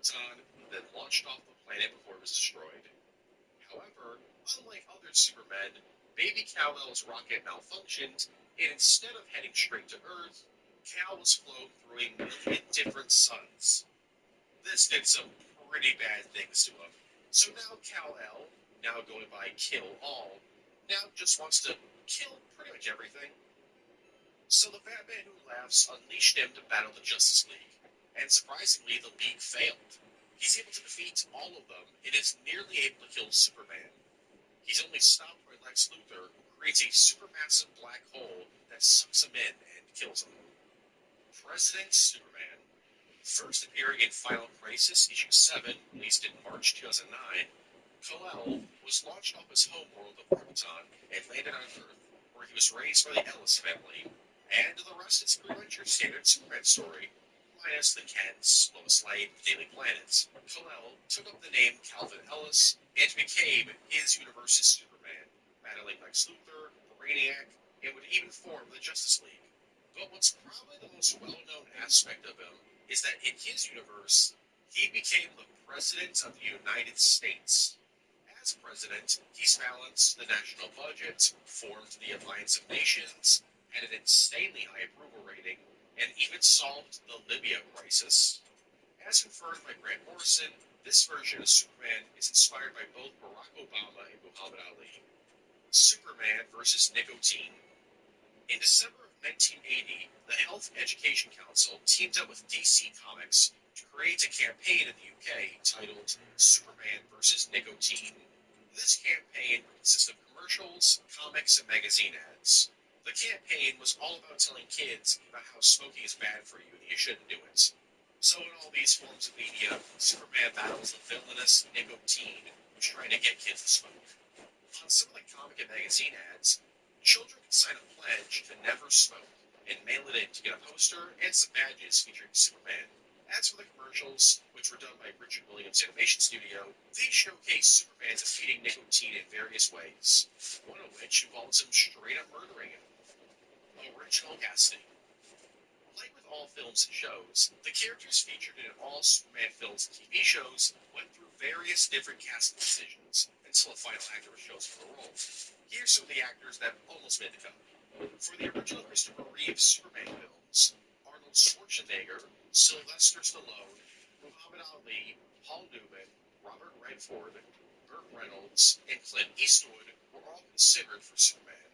Krypton, then launched off the planet before it was destroyed. However, unlike other Supermen, Baby Kal-El's rocket malfunctioned, and instead of heading straight to Earth, Kal was flown through a million different suns. This did some pretty bad things to him. So now Kal-El, now going by Kill All, now just wants to kill pretty much everything. So the Batman Who Laughs unleashed him to battle the Justice League, and surprisingly, the League failed. He's able to defeat all of them and is nearly able to kill Superman. He's only stopped by Lex Luthor, who creates a supermassive black hole that sucks him in and kills him. President Superman, first appearing in Final Crisis issue 7, released in March 2009, Kal-El was launched off his homeworld of Krypton and landed on Earth, where he was raised by the Ellis family, and the rest is pretty much your standard Superman story, minus the Kents, Lois Lane, Daily Planet. Kal-El took up the name Calvin Ellis and became his universe's Superman, battling Lex Luthor, Brainiac, and would even form the Justice League. But what's probably the most well-known aspect of him is that in his universe, he became the President of the United States. As president, he's balanced the national budget, formed the Alliance of Nations, had an insanely high approval rating, and even solved the Libya crisis. As confirmed by Grant Morrison, this version of Superman is inspired by both Barack Obama and Muhammad Ali. Superman versus Nicotine. In December of 1980, the Health Education Council teamed up with DC Comics to create a campaign in the UK titled Superman versus Nicotine. This campaign would consist of commercials, comics, and magazine ads. The campaign was all about telling kids about how smoking is bad for you and you shouldn't do it. So in all these forms of media, Superman battles the villainous Nicotine, who's trying to get kids to smoke. On some of the comic and magazine ads, children can sign a pledge to never smoke and mail it in to get a poster and some badges featuring Superman. As for the commercials, which were done by Richard Williams Animation Studio, these showcase Superman defeating Nicotine in various ways, one of which involves him straight up murdering him. Original casting. Like with all films and shows, the characters featured in all Superman films and TV shows went through various different casting decisions until a final actor was chosen for the role. Here's some of the actors that almost made the cut. For the original Christopher Reeve Superman films, Arnold Schwarzenegger, Sylvester Stallone, Muhammad Ali, Paul Newman, Robert Redford, Burt Reynolds, and Clint Eastwood were all considered for Superman.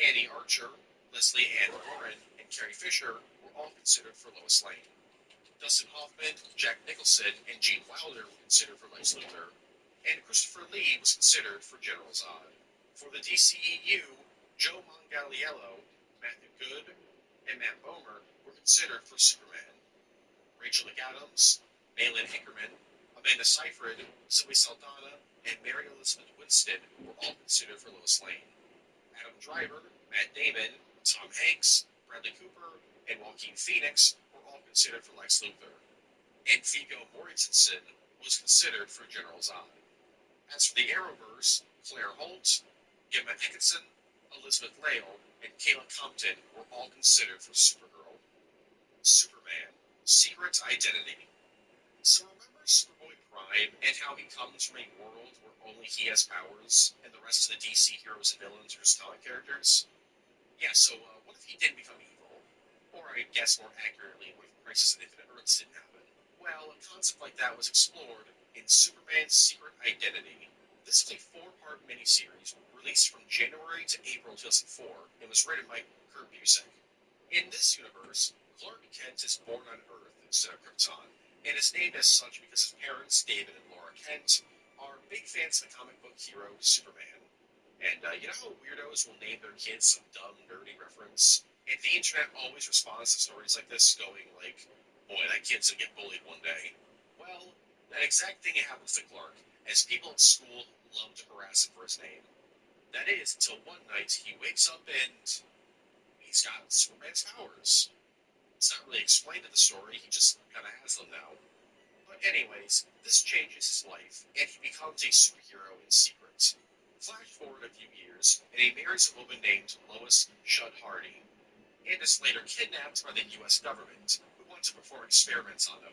Annie Archer, Leslie Ann Warren, and Carrie Fisher were all considered for Lois Lane. Dustin Hoffman, Jack Nicholson, and Gene Wilder were considered for Lex Luthor, and Christopher Lee was considered for General Zod. For the DCEU, Joe Manganiello, Matthew Good, and Matt Bomer were considered for Superman. Rachel McAdams, Malin Hickerman, Amanda Seyfried, Zoe Saldana, and Mary Elizabeth Winston were all considered for Lois Lane. Adam Driver, Matt Damon, Tom Hanks, Bradley Cooper, and Joaquin Phoenix were all considered for Lex Luthor. And Viggo Mortensen was considered for General Zod. As for the Arrowverse, Claire Holt, Gemma Dickinson, Elizabeth Lail, and Kayla Compton were all considered for Supergirl. Superman, Secret Identity. So remember Superboy Prime and how he comes from a world where only he has powers and the rest of the DC heroes and villains are just comic characters? Yeah, so what if he didn't become evil? Or I guess more accurately, what if Crisis on Infinite Earths didn't happen? Well, a concept like that was explored in Superman's Secret Identity. This is a four-part miniseries released from January to April 2004 and was written by Kurt Busiek. In this universe, Clark Kent is born on Earth instead of Krypton, and is named as such because his parents, David and Laura Kent, are big fans of the comic book hero Superman. And you know how weirdos will name their kids some dumb, nerdy reference? And the internet always responds to stories like this, going like, boy, that kid's gonna get bullied one day. Well, that exact thing happens to Clark, as people at school love to harass him for his name. That is, until one night he wakes up and he's got Superman's powers. It's not really explained in the story, he just kind of has them now. But anyways, this changes his life, and he becomes a superhero in secret. Flash forward a few years, and he marries a woman named Lois Shudd Hardy, and is later kidnapped by the US government, who want to perform experiments on him.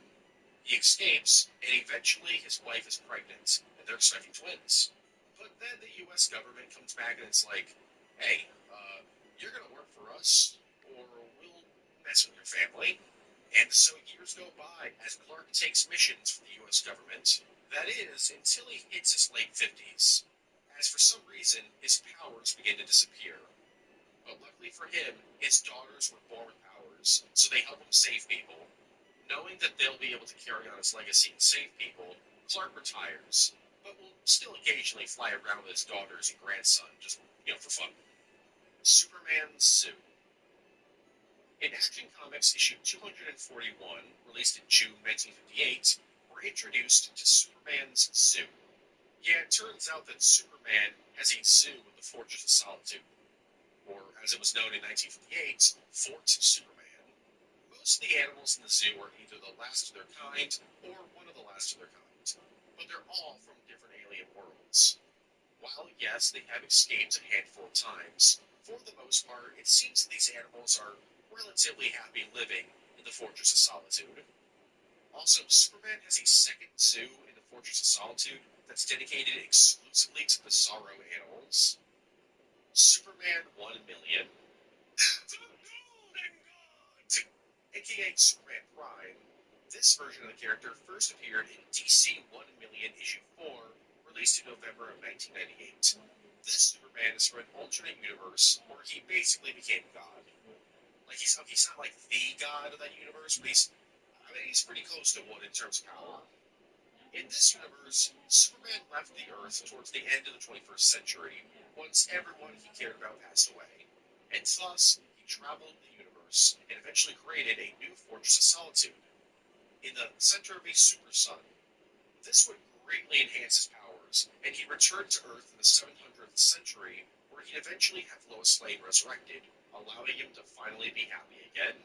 He escapes, and eventually his wife is pregnant, and they're expecting twins. But then the U.S. government comes back and it's like, hey, you're going to work for us, or we'll mess with your family. And so years go by as Clark takes missions for the U.S. government. That is, until he hits his late 50s, as for some reason his powers begin to disappear. But luckily for him, his daughters were born with powers, so they help him save people. Knowing that they'll be able to carry on his legacy and save people, Clark retires, but will still occasionally fly around with his daughters and grandson, just, for fun. Superman's Zoo. In Action Comics issue 241, released in June 1958, we're introduced to Superman's Zoo. Yeah, it turns out that Superman has a zoo in the Fortress of Solitude, or as it was known in 1958, Fort Superman. Most of the animals in the zoo are either the last of their kind or one of the last of their kind, but they're all from different alien worlds. While, yes, they have escaped a handful of times, for the most part, it seems that these animals are relatively happy living in the Fortress of Solitude. Also, Superman has a second zoo in the Fortress of Solitude that's dedicated exclusively to bizarro animals. Superman 1,000,000. The Golden God! AKA Superman Prime. This version of the character first appeared in DC 1,000,000 issue 4, released in November of 1998. This Superman is from an alternate universe where he basically became God. Like he's not like the god of that universe, but he's pretty close to one in terms of power. In this universe, Superman left the Earth towards the end of the 21st century, once everyone he cared about passed away, and thus he traveled the universe and eventually created a new Fortress of Solitude in the center of a super sun. This would greatly enhance his powers, and he returned to Earth in the 700th century, where he'd eventually have Lois Lane resurrected, allowing him to finally be happy again.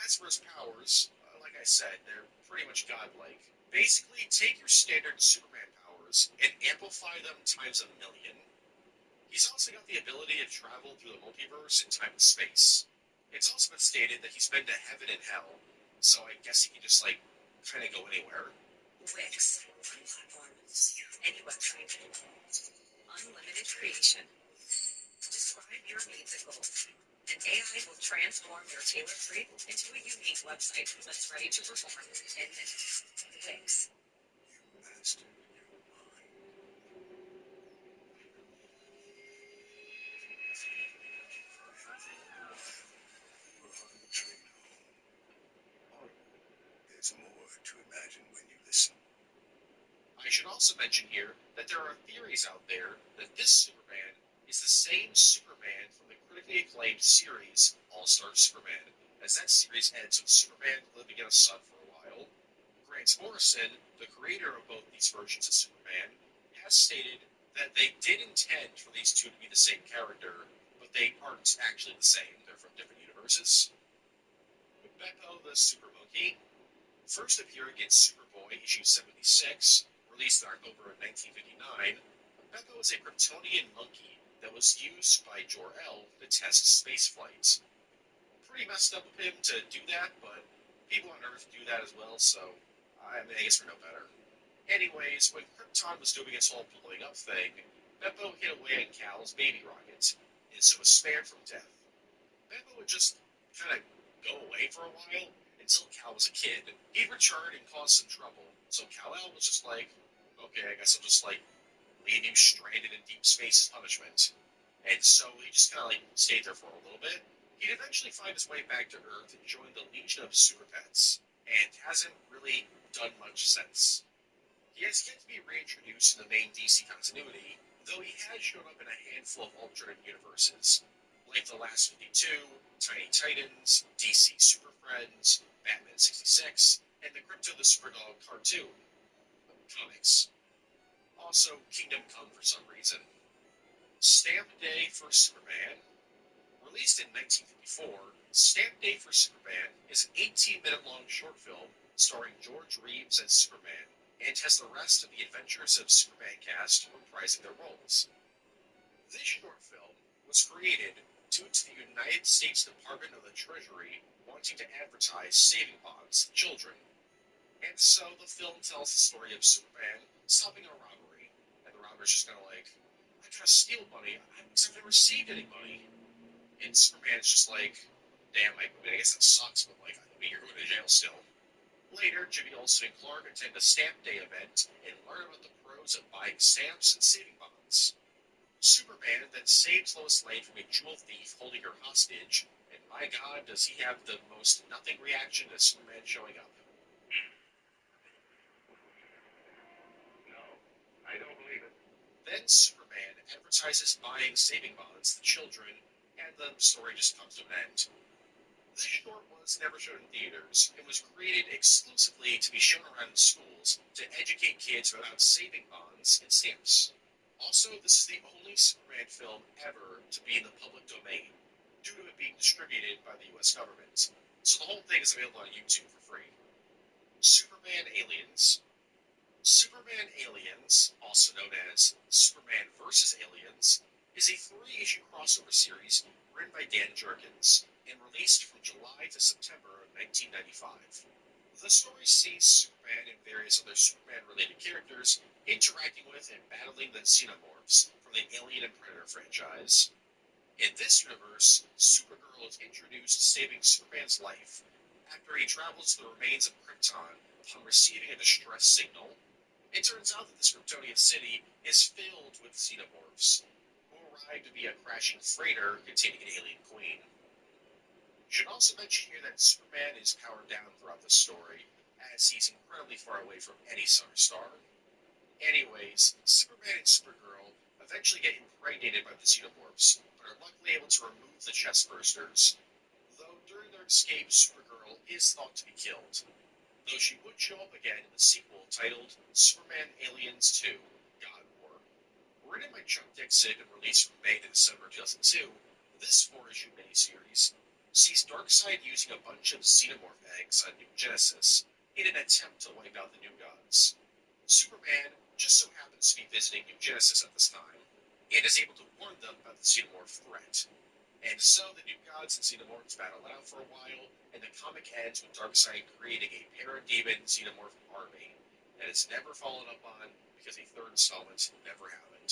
As for his powers, like I said, they're pretty much godlike. Basically, take your standard Superman powers and amplify them times a million. He's also got the ability to travel through the multiverse in time and space. It's also been stated that he's been to heaven and hell, so I guess he can just, kind of go anywhere. Wix, one platform, any website, unlimited creation. Describe your needs and goals, and AI will transform your tailored brief into a unique website that's ready to perform in minutes. Wix. There's more to imagine when you listen. I should also mention here that there are theories out there that this Superman is the same Superman from the critically acclaimed series All-Star Superman, as that series ends with Superman living in a sun for a while. Grant Morrison, the creator of both these versions of Superman, has stated that they did intend for these two to be the same character, but they aren't actually the same. They're from different universes. Beppo the Super Monkey first appearing in Superboy issue 76, released in October of 1959. Beppo is a Kryptonian monkey that was used by Jor-El to test space flights. Pretty messed up of him to do that, but people on Earth do that as well, so I guess we're no better. Anyways, when Krypton was doing its whole blowing up thing, Beppo hid away on Cal's baby rocket, and so was spared from death. Beppo would just kind of go away for a while until Cal was a kid. He'd return and cause some trouble, so Kal-El was just like, okay, I guess I'll just leave you stranded in deep space as punishment. And so he just kind of stayed there for a little bit. He'd eventually find his way back to Earth and join the Legion of Super Pets, and hasn't really done much since. He has yet to be reintroduced in the main DC continuity, though he has shown up in a handful of alternate universes, like The Last 52, Tiny Titans, DC Super Friends, Batman 66, and the Crypto the Superdog cartoon comics. Also, Kingdom Come for some reason. Stamp Day for Superman. Released in 1954, Stamp Day for Superman is an 18-minute long short film starring George Reeves as Superman, and has the rest of the Adventures of Superman cast reprising their roles. This short film was created due to the United States Department of the Treasury wanting to advertise saving bonds to children. And so the film tells the story of Superman stopping a robbery, and the robber's just kind of like, I gotta steal money. I've never saved any money. And Superman's just like, damn, I guess that sucks, but like, you're going to jail still. Later, Jimmy Olsen and Clark attend a stamp day event and learn about the pros of buying stamps and saving bonds. Superman then saves Lois Lane from a jewel thief holding her hostage, and my god, does he have the most nothing reaction to Superman showing up. No, I don't believe it. Then Superman advertises buying saving bonds to children, and the story just comes to an end. This short was never shown in theaters and was created exclusively to be shown around in schools to educate kids about saving bonds and stamps. Also, this is the only Superman film ever to be in the public domain, due to it being distributed by the US government. So the whole thing is available on YouTube for free. Superman Aliens. Superman Aliens, also known as Superman vs. Aliens, is a three-issue crossover series written by Dan Jurgens and released from July to September of 1995. The story sees Superman and various other Superman-related characters interacting with and battling the Xenomorphs from the Alien and Predator franchise. In this universe, Supergirl is introduced saving Superman's life after he travels to the remains of Krypton upon receiving a distress signal. It turns out that this Kryptonian city is filled with xenomorphs, who arrived via a crashing freighter containing an alien queen. Should also mention here that Superman is powered down throughout the story, as he's incredibly far away from any star. Anyways, Superman and Supergirl eventually get impregnated by the xenomorphs, but are luckily able to remove the chest bursters. Though during their escape, Supergirl is thought to be killed, though she would show up again in the sequel titled Superman Aliens 2 God War. Written by Chuck Dixon and released from May to December 2002, this four-issue miniseries sees Darkseid using a bunch of xenomorph eggs on New Genesis in an attempt to wipe out the New Gods. Superman just so happens to be visiting New Genesis at this time, and is able to warn them about the xenomorph threat. And so the New Gods and Xenomorphs battle it out for a while, and the comic ends with Darkseid creating a parademon Xenomorph army that is never followed up on because a third installment never happened.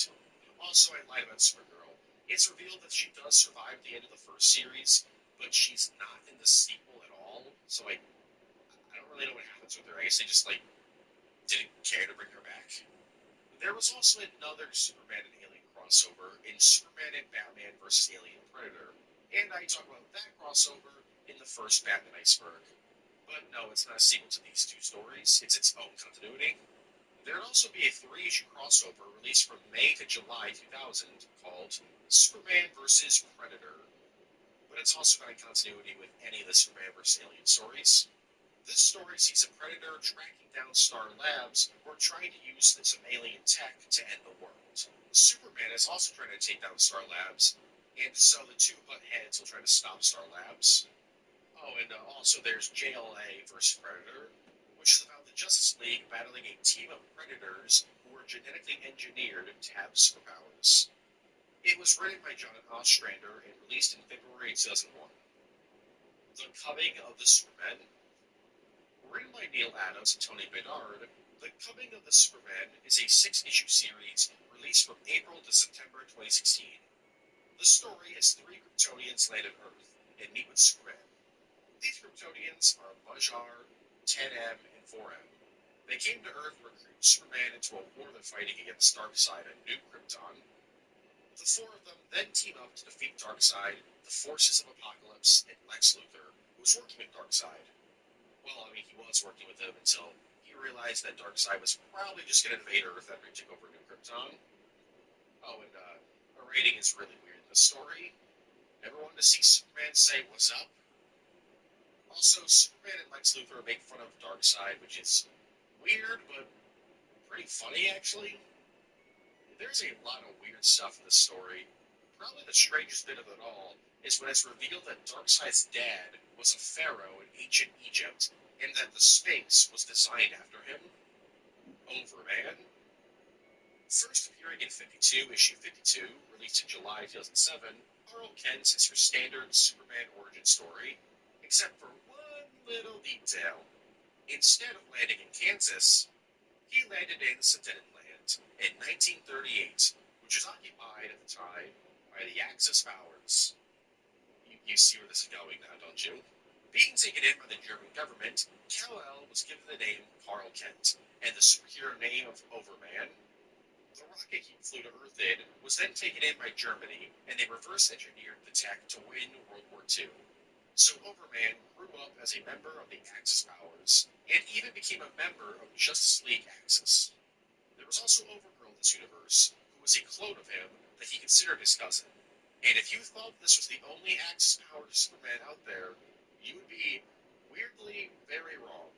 Also, I lied about Supergirl. It's revealed that she does survive the end of the first series, but she's not in the sequel at all, so I don't really know what happens with her. I guess they just, didn't care to bring her back. There was also another Superman and Alien crossover in Superman and Batman vs. Alien Predator, and I talk about that crossover in the first Batman Iceberg. But no, it's not a sequel to these two stories, it's its own continuity. There'd also be a three-issue crossover released from May to July 2000 called Superman vs. Predator, but it's also not in continuity with any of the Superman vs. Alien stories. This story sees a predator tracking down Star Labs who are trying to use some alien tech to end the world. Superman is also trying to take down Star Labs, and so the two butt heads will try to stop Star Labs. Oh, and also there's JLA vs. Predator, which is about the Justice League battling a team of predators who were genetically engineered to have superpowers. It was written by Jonathan Ostrander and released in February 2001. The Coming of the Supermen. Written by Neil Adams and Tony Bedard, The Coming of the Superman is a six-issue series released from April to September 2016. The story is three Kryptonians land on Earth and meet with Superman. These Kryptonians are Bajar, 10M, and 4M. They came to Earth to recruit Superman into a war they're fighting against Darkseid on New Krypton. The four of them then team up to defeat Darkseid, the forces of Apocalypse, and Lex Luthor, who's working with Darkseid. Well, he was working with him until he realized that Darkseid was probably just going to invade Earth after he took over New Krypton. Oh, and the rating is really weird in the story. Never wanted to see Superman say, "What's up?" Also, Superman and Lex Luthor make fun of Darkseid, which is weird, but pretty funny, actually. There's a lot of weird stuff in this story. Probably the strangest bit of it all is when it's revealed that Darkseid's dad was a pharaoh in ancient Egypt, and that the Sphinx was designed after him. Over, man. First appearing in 52, issue 52, released in July 2007, Carl Kent is your standard Superman origin story, except for one little detail. Instead of landing in Kansas, he landed in Sudetenland in 1938, which was occupied at the time by the Axis powers. You see where this is going now, don't you? Being taken in by the German government, Kal-El was given the name Karl Kent and the superhero name of Overman. The rocket he flew to Earth in was then taken in by Germany, and they reverse engineered the tech to win World War II. So Overman grew up as a member of the Axis powers, and even became a member of Justice League Axis. There was also Overgirl in this universe, who was a clone of him that he considered his cousin. And if you thought this was the only Axis-powered Superman out there, you would be weirdly very wrong.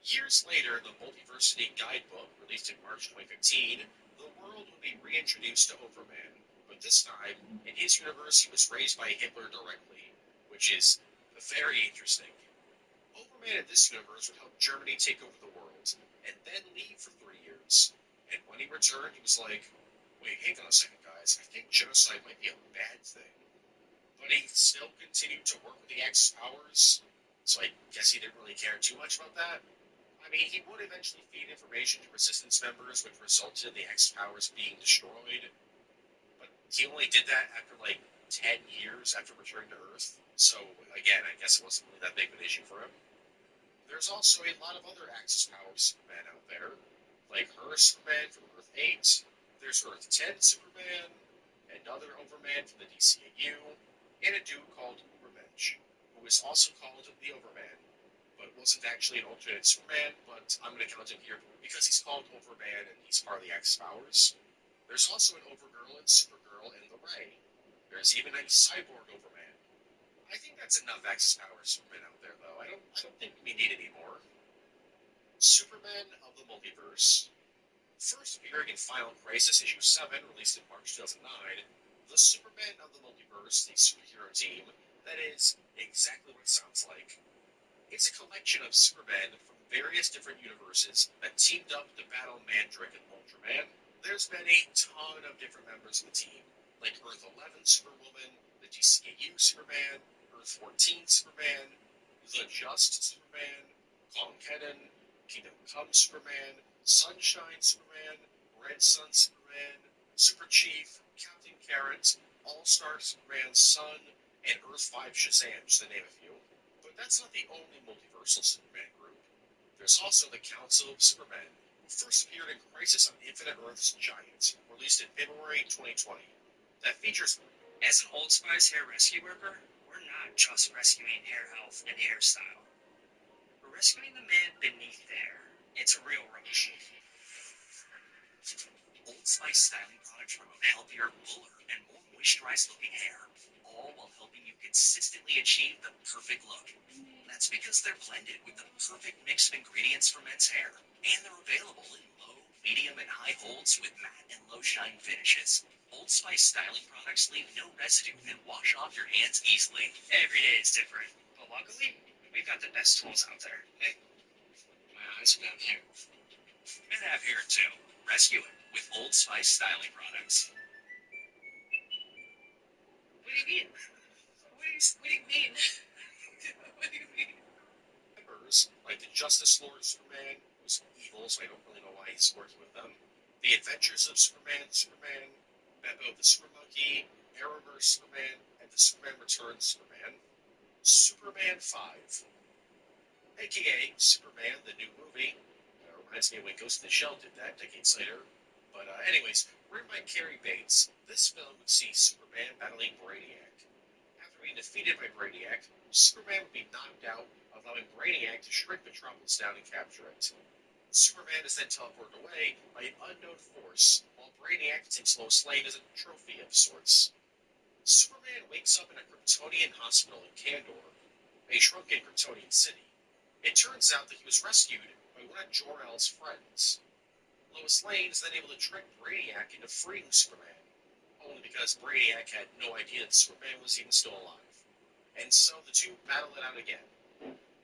Years later, in the Multiversity Guidebook, released in March 2015, the world would be reintroduced to Overman, but this time, in his universe, he was raised by Hitler directly, which is very interesting. Overman in this universe would help Germany take over the world, and then leave for 3 years. And when he returned, he was like, wait, hang on a second, guys, I think genocide might be a bad thing. But he still continued to work with the Axis powers, so I guess he didn't really care too much about that. I mean, he would eventually feed information to resistance members, which resulted in the X powers being destroyed. But he only did that after like 10 years after returning to Earth. So, again, I guess it wasn't really that big of an issue for him. There's also a lot of other Axis power Superman out there, like her Superman from Earth 8. There's Earth 10 Superman, another Overman from the DCAU, and a dude called Revenge, who is also called the Overman, but wasn't actually an alternate Superman, but I'm going to count him here because he's called Overman and he's part of the Axis powers. There's also an Overgirl and Supergirl in the Ray. There's even a Cyborg Overman. I think that's enough Axis power Superman out there, though. I don't think we need any more. Superman of the Multiverse. First appearing in Final Crisis issue 7, released in March 2009, the Superman of the Multiverse, the superhero team, that is exactly what it sounds like. It's a collection of Supermen from various different universes that teamed up to battle Mandrake and Ultraman. There's been a ton of different members of the team, like Earth 11 Superwoman, the DCAU Superman, Earth 14 Superman, the Just Superman, Conkeddon, Kingdom Come Superman, Sunshine Superman, Red Sun Superman, Super Chief, Captain Carrot, All-Star Superman Sun, and Earth 5 Shazam, just to name a few. But that's not the only multiversal Superman group. There's also the Council of Supermen, who first appeared in Crisis on Infinite Earths Giant, released in February 2020. That features. As an Old Spice hair rescue worker, we're not just rescuing hair health and hairstyle. We're rescuing the man beneath there. It's a real rush. Old Spice styling products promote healthier, fuller, and more moisturized looking hair, all while helping you consistently achieve the perfect look. That's because they're blended with the perfect mix of ingredients for men's hair, and they're available in low, medium, and high holds with matte and low shine finishes. Old Spice styling products leave no residue and wash off your hands easily. Every day is different, but luckily, we've got the best tools out there. Hey, my eyes are down here. Men have hair too. Rescue it with Old Spice styling products. What do you mean? What do you mean? What do you mean? Members, like the Justice Lord Superman, who's evil, so I don't really know why he's working with them. The Adventures of Superman, Beppo the Super Monkey, Arrowverse Superman, and the Superman Returns Superman. Superman 5, aka Superman, the new movie. Reminds me of when Ghost in the Shell did that decades later. But anyways, written by Cary Bates, this film would see Superman battling Brainiac. After being defeated by Brainiac, Superman would be knocked out, allowing Brainiac to shrink Metropolis down and capture it. Superman is then teleported away by an unknown force, while Brainiac takes Lois Lane as a trophy of sorts. Superman wakes up in a Kryptonian hospital in Kandor, a shrunken Kryptonian city. It turns out that he was rescued by one of Jor-El's friends. Lois Lane is then able to trick Brainiac into freeing Superman, only because Brainiac had no idea that Superman was even still alive. And so the two battle it out again.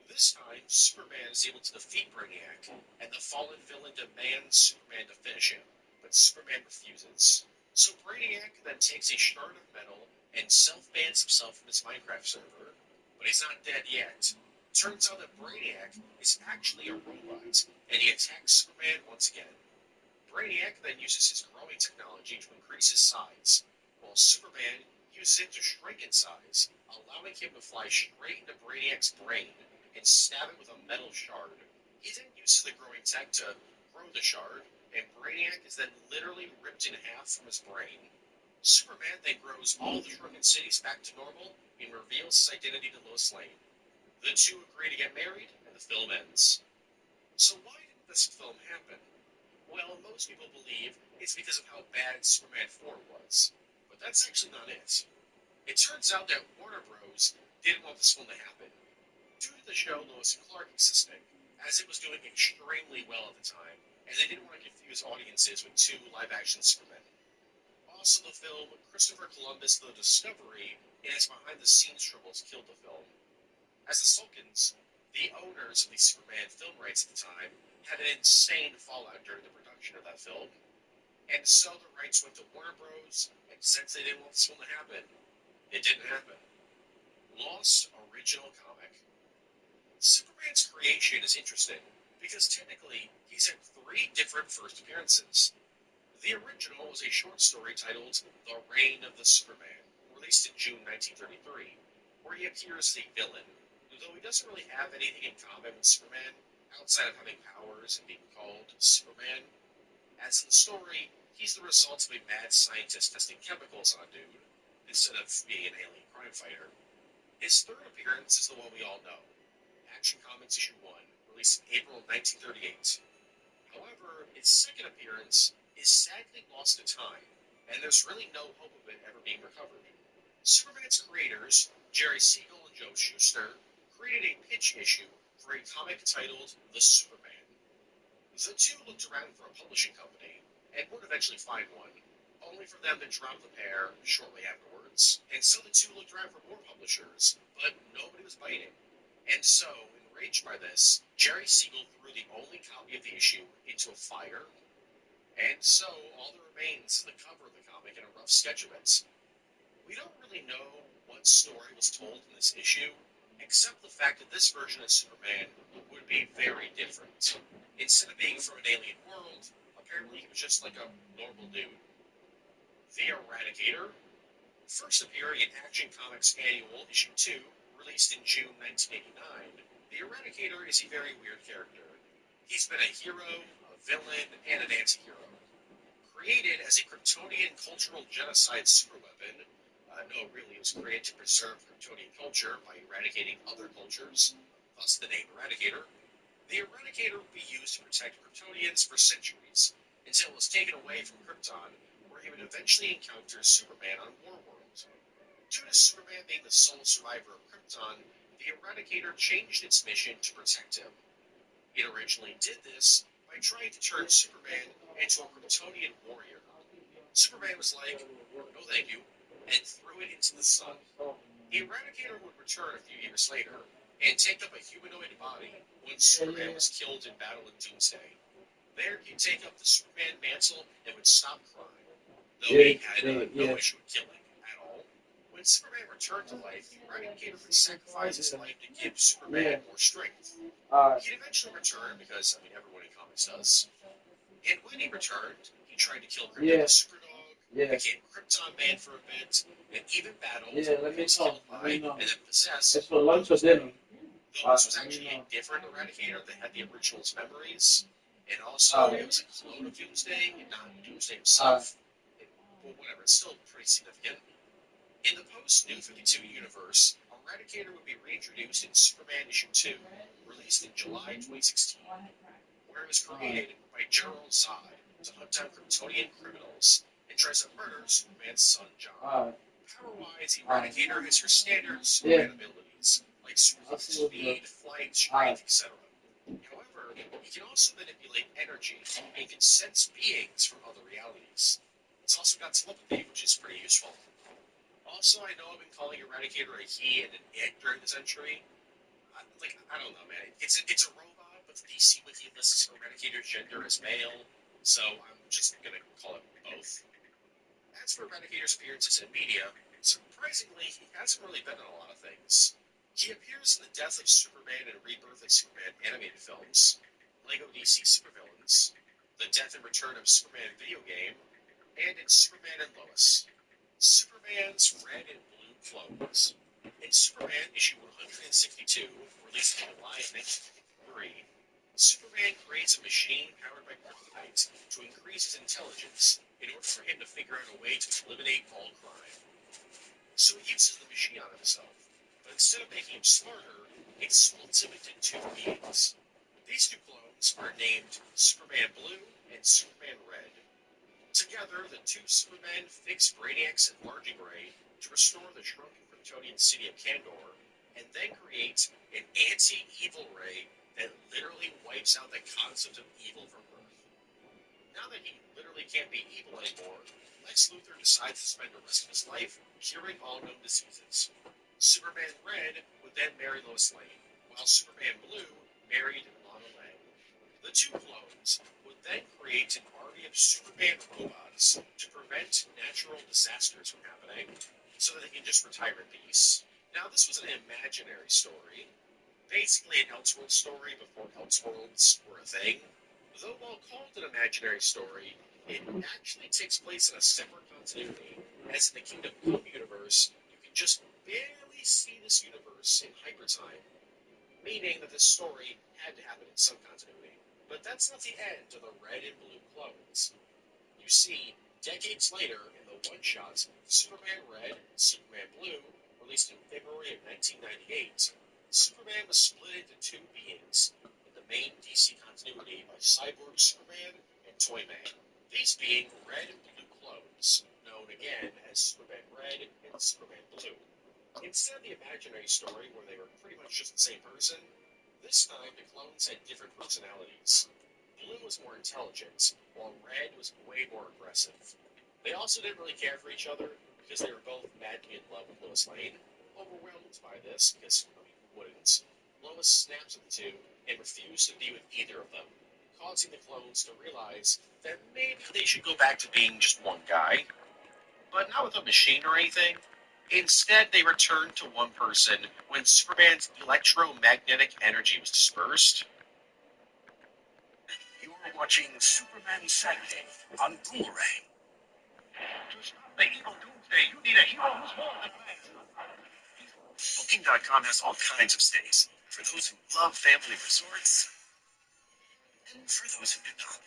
This time, Superman is able to defeat Brainiac, and the fallen villain demands Superman to finish him, but Superman refuses. So Brainiac then takes a shard of metal and self-bans himself from his Minecraft server, but he's not dead yet. Turns out that Brainiac is actually a robot, and he attacks Superman once again. Brainiac then uses his growing technology to increase his size, while Superman uses it to shrink in size, allowing him to fly straight into Brainiac's brain and stab it with a metal shard. He then uses the growing tech to grow the shard, and Brainiac is then literally ripped in half from his brain. Superman then grows all the shrunken cities back to normal and reveals his identity to Lois Lane. The two agree to get married, and the film ends. So why didn't this film happen? Well, most people believe it's because of how bad Superman 4 was. But that's actually not it. It turns out that Warner Bros. Didn't want this film to happen, due to the show Lois and Clark existing, as it was doing extremely well at the time, and they didn't want to confuse audiences with two live-action Supermen. Also, the film Christopher Columbus: The Discovery and its behind-the-scenes troubles killed the film. As the Sulkins, the owners of the Superman film rights at the time, had an insane fallout during the production of that film, and so the rights went to Warner Bros. And since they didn't want this film to happen, it didn't happen. Lost original comic. Superman's creation is interesting because technically he's had three different first appearances. The original was a short story titled The Reign of the Superman, released in June 1933, where he appears as a villain, though he doesn't really have anything in common with Superman outside of having powers and being called Superman. As in the story, he's the result of a mad scientist testing chemicals on a dude, instead of being an alien crime fighter. His third appearance is the one we all know, Action Comics issue 1, released in April 1938. However, its second appearance is sadly lost to time, and there's really no hope of it ever being recovered. Superman's creators, Jerry Siegel and Joe Shuster, created a pitch issue for a comic titled The Superman. The two looked around for a publishing company, and would eventually find one, only for them to drop the pair shortly afterwards. And so the two looked around for more publishers, but nobody was biting. And so, enraged by this, Jerry Siegel threw the only copy of the issue into a fire, and so all that remains is the cover of the comic and a rough sketch of it. We don't really know what story was told in this issue, except the fact that this version of Superman would be very different. Instead of being from an alien world, apparently he was just like a normal dude. The Eradicator, first appearing in Action Comics Annual Issue 2, released in June 1989, the Eradicator is a very weird character. He's been a hero, a villain, and an anti-hero. Created as a Kryptonian cultural genocide superweapon, no, really, it was created to preserve Kryptonian culture by eradicating other cultures, thus the name Eradicator. The Eradicator would be used to protect Kryptonians for centuries, until it was taken away from Krypton, where he would eventually encounter Superman on Warworld. Due to Superman being the sole survivor of Krypton, the Eradicator changed its mission to protect him. It originally did this by trying to turn Superman into a Kryptonian warrior. Superman was like, no thank you, and threw it into the sun. The Eradicator would return a few years later and take up a humanoid body when Superman was killed in battle in Doomsday. There, he'd take up the Superman mantle and would stop crime, though he had no issue with killing at all. When Superman returned to life, the Eradicator would sacrifice his life to give Superman more strength. He'd eventually return because, I mean, everyone in comics does. And when he returned, he tried to kill Krypton Superdog, became Krypton Man for a bit, and even battled, was killed by, and then possessed. Though this was actually a different Eradicator that had the original's memories, and also it was a clone of Doomsday, and not Doomsday himself. Well, whatever, it's still pretty significant. In the post-New 52 universe, Eradicator would be reintroduced in Superman issue 2, released in July 2016, where it was created by General Zod to hunt down Kryptonian criminals and tries to murder Superman's son John. Power-wise, Eradicator has your standard Superman abilities, like superhuman speed, flight, strength, etc. However, he can also manipulate energy and can sense beings from other realities. It's also got telepathy, which is pretty useful. Also, I know I've been calling Eradicator a he and an it during this entry. I don't know, man. It's a robot, but the DC Wiki lists Eradicator's gender as male, so I'm just gonna call it both. As for Eradicator's appearances in media, surprisingly, he hasn't really been in a lot of things. He appears in the Death of Superman and Rebirth of Superman animated films, Lego DC Supervillains, the Death and Return of Superman video game, and in Superman and Lois. Superman's red and blue clones. In Superman issue 162, released in July of 1953, Superman creates a machine powered by kryptonite to increase his intelligence in order for him to figure out a way to eliminate all crime. So he uses the machine on himself, but instead of making him smarter, it splits him into two beings. These two clones are named Superman Blue and Superman Red. Together, the two Supermen fix Brainiac's enlarging ray to restore the shrunken Kryptonian city of Kandor, and then create an anti-evil ray that literally wipes out the concept of evil from Earth. Now that he literally can't be evil anymore, Lex Luthor decides to spend the rest of his life curing all known diseases. Superman Red would then marry Lois Lane, while Superman Blue married Lana Lang. The two clones would then create an army of Superman robots to prevent natural disasters from happening, so that they can just retire in peace. Now, this was an imaginary story, basically an Elseworld story before Elseworlds were a thing. Though while called an imaginary story, it actually takes place in a separate continuity, as in the Kingdom Come universe, you can just barely see this universe in hypertime, meaning that this story had to happen in some continuity. But that's not the end of the red and blue clones. You see, decades later, in the one-shots Superman Red, Superman Blue, released in February of 1998, Superman was split into two beings in the main DC continuity by Cyborg Superman and Toyman. These being red and blue clones, known again as Superman Red and Superman Blue. Instead of the imaginary story where they were pretty much just the same person, this time the clones had different personalities. Blue was more intelligent, while Red was way more aggressive. They also didn't really care for each other because they were both madly in love with Lois Lane, overwhelmed by this because, I mean, who wouldn't? Lois snaps at the two and refused to be with either of them, causing the clones to realize that maybe they should go back to being just one guy, but not with a machine or anything. Instead, they returned to one person when Superman's electromagnetic energy was dispersed. You're watching Superman Saturday on Boomerang. To stop the evil doomsday, you need a hero who's more than a man. Booking.com has all kinds of stays for those who love family resorts and for those who do not.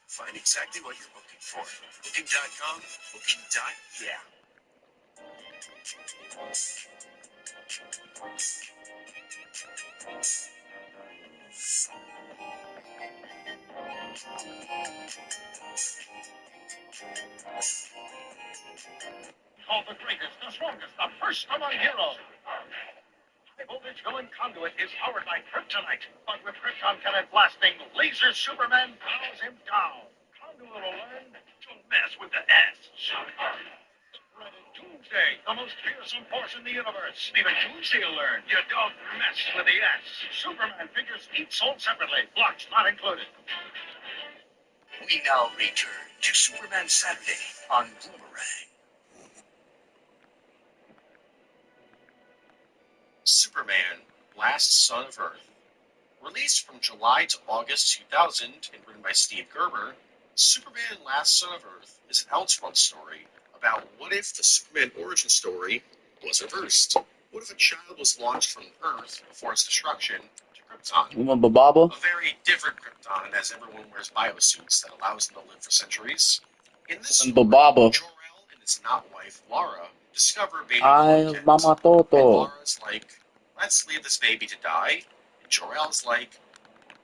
Find exactly what you're looking for. Booking.com, booking.yeah. Called the greatest, the strongest, the first among heroes. High voltage villain Conduit is powered by kryptonite, but with krypton cannon blasting, Laser Superman bows him down. Conduit will learn to mess with the S. Dreaded Doomsday, the most fearsome force in the universe. Even Doomsday will learn you don't mess with the S. Superman figures each sold separately, blocks not included. We now return to Superman Saturday on Boomerang. Superman, Last Son of Earth. Released from July to August 2000 and written by Steve Gerber, Superman Last Son of Earth is an Elseworld story about what if the Superman origin story was reversed? What if a child was launched from Earth before its destruction to Krypton? Baba? A very different Krypton, as everyone wears biosuits that allows them to live for centuries. In this story, Baba. Jor-El and his not-wife, Lara, discover a baby Ay, called Kent. Mama And Toto. Lara's like, let's leave this baby to die. And Jor-El's like,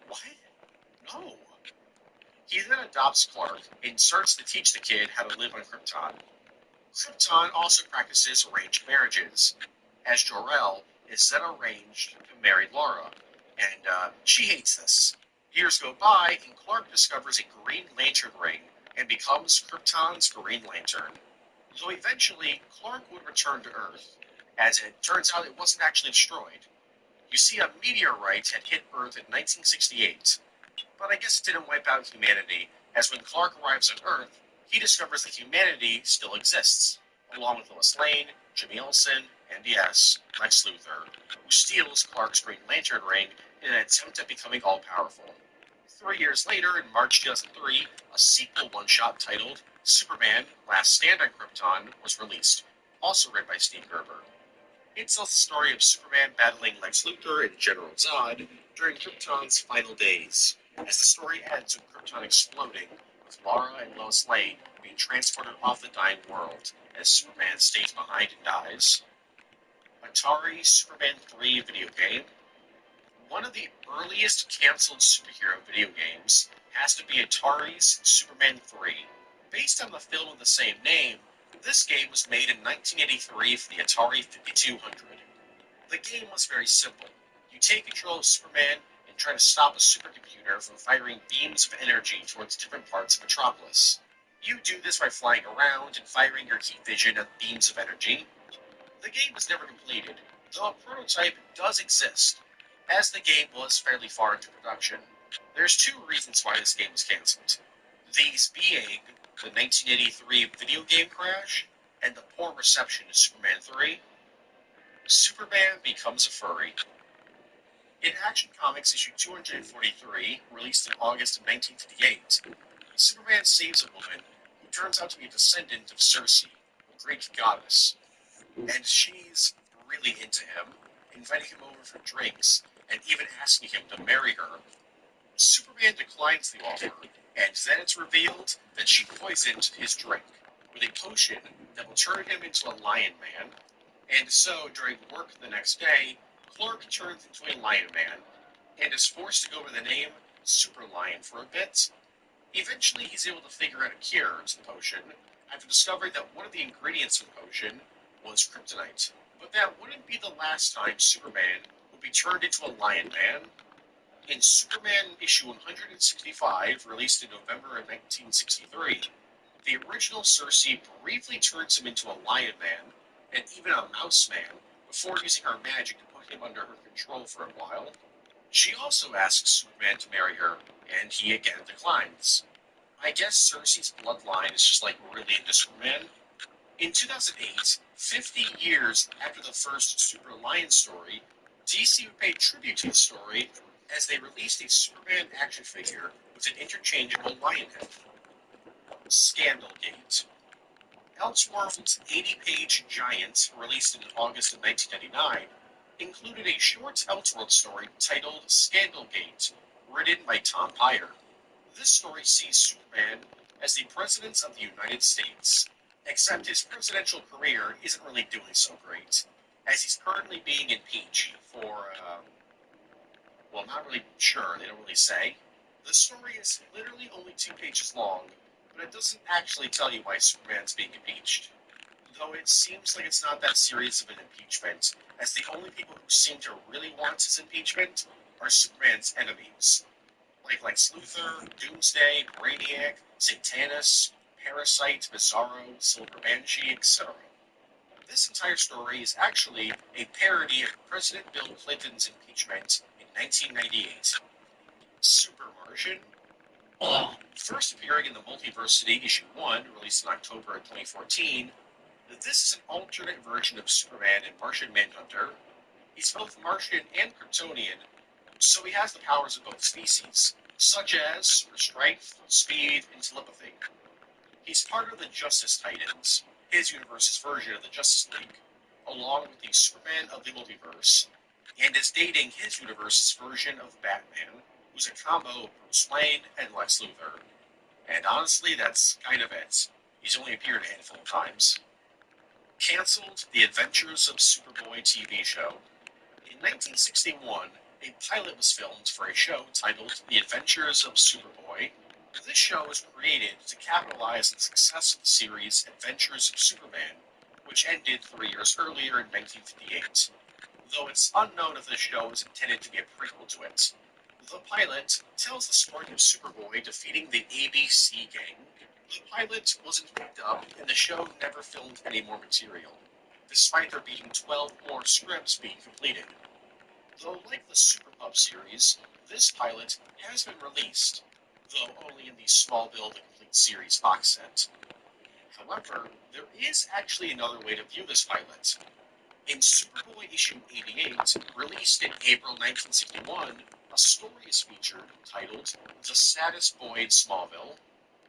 what? No. He then adopts Clark and starts to teach the kid how to live on Krypton. Krypton also practices arranged marriages, as Jor-El is then arranged to marry Lara, and she hates this. Years go by, and Clark discovers a Green Lantern ring and becomes Krypton's Green Lantern. Though eventually, Clark would return to Earth, as it turns out it wasn't actually destroyed. You see, a meteorite had hit Earth in 1968, but I guess it didn't wipe out humanity, as when Clark arrives on Earth, he discovers that humanity still exists, along with Lois Lane, Jimmy Olsen, and yes, Lex Luthor, who steals Clark's Green Lantern ring in an attempt at becoming all-powerful. 3 years later, in March 2003, a sequel one-shot titled Superman Last Stand on Krypton was released, also written by Steve Gerber. It tells the story of Superman battling Lex Luthor and General Zod during Krypton's final days, as the story ends with Krypton exploding, with Lara and Lois Lane being transported off the dying world as Superman stays behind and dies. Atari Superman 3 video game. One of the earliest canceled superhero video games has to be Atari's Superman 3. Based on the film of the same name, this game was made in 1983 for the Atari 5200. The game was very simple. You take control of Superman and try to stop a supercomputer from firing beams of energy towards different parts of Metropolis. You do this by flying around and firing your heat vision at beams of energy. The game was never completed, though a prototype does exist, as the game was fairly far into production. There's two reasons why this game was cancelled. These being the 1983 video game crash and the poor reception to Superman 3. Superman becomes a furry. In Action Comics issue 243, released in August of 1958, Superman saves a woman who turns out to be a descendant of Circe, a Greek goddess, and she's really into him, inviting him over for drinks, and even asking him to marry her. Superman declines the offer, and then it's revealed that she poisoned his drink with a potion that will turn him into a lion man. And so, during work the next day, Clark turns into a lion man, and is forced to go by the name Super Lion for a bit. Eventually, he's able to figure out a cure to the potion, after discovering that one of the ingredients of the potion was kryptonite. But that wouldn't be the last time Superman would be turned into a lion man. In Superman issue 165, released in November of 1963, the original Circe briefly turns him into a lion man, and even a mouse man, before using her magic to put him under her control for a while. She also asks Superman to marry her, and he again declines. I guess Circe's bloodline is just like really into Superman. In 2008, 50 years after the first Super Lion story, DC would pay tribute to the story as they released a Superman action figure with an interchangeable lion head. Scandalgate. Elseworlds' 80-page Giant, released in August of 1999, included a short Elseworlds story titled Scandalgate, written by Tom Peyer. This story sees Superman as the President of the United States, except his presidential career isn't really doing so great, as he's currently being impeached for, well, not really sure, they don't really say. The story is literally only 2 pages long, but it doesn't actually tell you why Superman's being impeached. Though it seems like it's not that serious of an impeachment, as the only people who seem to really want his impeachment are Superman's enemies, like Lex Luthor, Doomsday, Brainiac, Satanus, Parasite, Bizarro, Silver Banshee, etc. This entire story is actually a parody of President Bill Clinton's impeachment in 1998. Super Martian. First appearing in the Multiversity issue 1, released in October of 2014, this is an alternate version of Superman and Martian Manhunter. He's both Martian and Kryptonian, so he has the powers of both species, such as super strength, speed, and telepathy. He's part of the Justice Titans, his universe's version of the Justice League, along with the Superman of the Multiverse, and is dating his universe's version of Batman, who's a combo of Bruce Wayne and Lex Luthor. And honestly, that's kind of it. He's only appeared a handful of times. Cancelled The Adventures of Superboy TV show. In 1961, a pilot was filmed for a show titled The Adventures of Superboy. This show was created to capitalize on the success of the series Adventures of Superman, which ended 3 years earlier in 1958, though it's unknown if the show was intended to be a prequel to it. The pilot tells the story of Superboy defeating the ABC gang. The pilot wasn't picked up, and the show never filmed any more material, despite there being 12 more scripts being completed. Though, like the Super Pup series, this pilot has been released, though only in the small build and complete series box set. However, there is actually another way to view this pilot. In Superboy issue 88, released in April 1961, a story is featured titled The Saddest Boy in Smallville,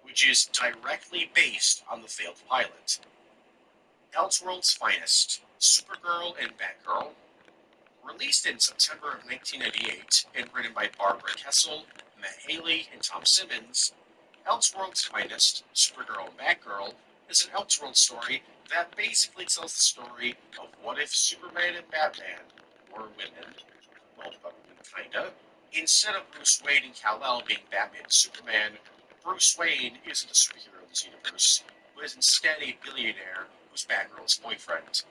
which is directly based on the failed pilot. Elseworld's Finest, Supergirl and Batgirl, released in September of 1998 and written by Barbara Kessel, Matt Haley, and Tom Simmons, Elseworld's Finest, Supergirl and Batgirl is an Elseworld story that basically tells the story of what if Superman and Batman were women, well, kinda. Instead of Bruce Wayne and Kal-El being Batman and Superman, Bruce Wayne isn't a superhero in this universe, but is instead a billionaire who's Batgirl's boyfriend,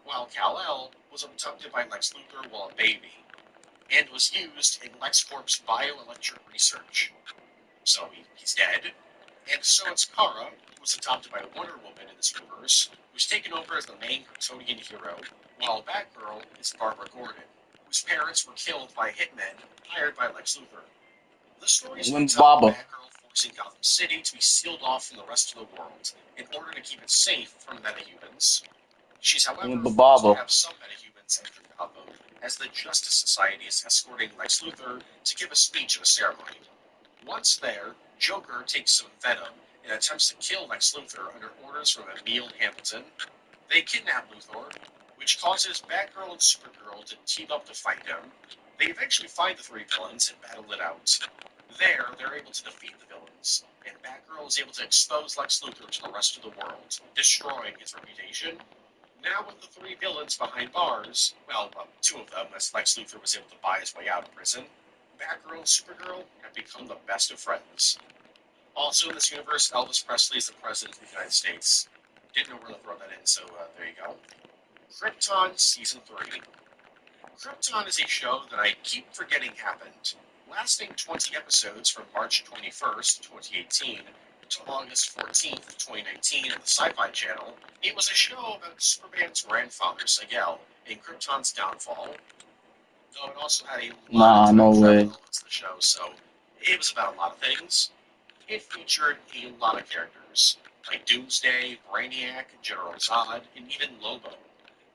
while Kal-El was abducted by Lex Luthor while a baby, and was used in LexCorp's bioelectric research. So he's dead, and so it's Kara, who was adopted by a Wonder Woman in this universe, who's taken over as the main Kryptonian hero, while Batgirl is Barbara Gordon, whose parents were killed by hitmen hired by Lex Luthor. The story starts out with Batgirl forcing Gotham City to be sealed off from the rest of the world in order to keep it safe from metahumans. She's, however, forced to have some metahumans enter Gotham, as the Justice Society is escorting Lex Luthor to give a speech at a ceremony. Once there, Joker takes some venom and attempts to kill Lex Luthor under orders from Emil Hamilton. They kidnap Luthor, which causes Batgirl and Supergirl to team up to fight him. They eventually find the three villains and battle it out. There, they're able to defeat the villains, and Batgirl is able to expose Lex Luthor to the rest of the world, destroying his reputation. Now with the three villains behind bars, well, two of them, as Lex Luthor was able to buy his way out of prison, Batgirl and Supergirl have become the best of friends. Also in this universe, Elvis Presley is the President of the United States. Didn't know where to throw that in, so there you go. Krypton Season 3. Krypton is a show that I keep forgetting happened, lasting 20 episodes from March 21st, 2018 to August 14th, 2019 on the Sci-Fi Channel. It was a show about Superman's grandfather, Sigel, and Krypton's downfall. Though it also had a lot of time travel elements to the show, so it was about a lot of things. It featured a lot of characters, like Doomsday, Brainiac, General Zod, and even Lobo.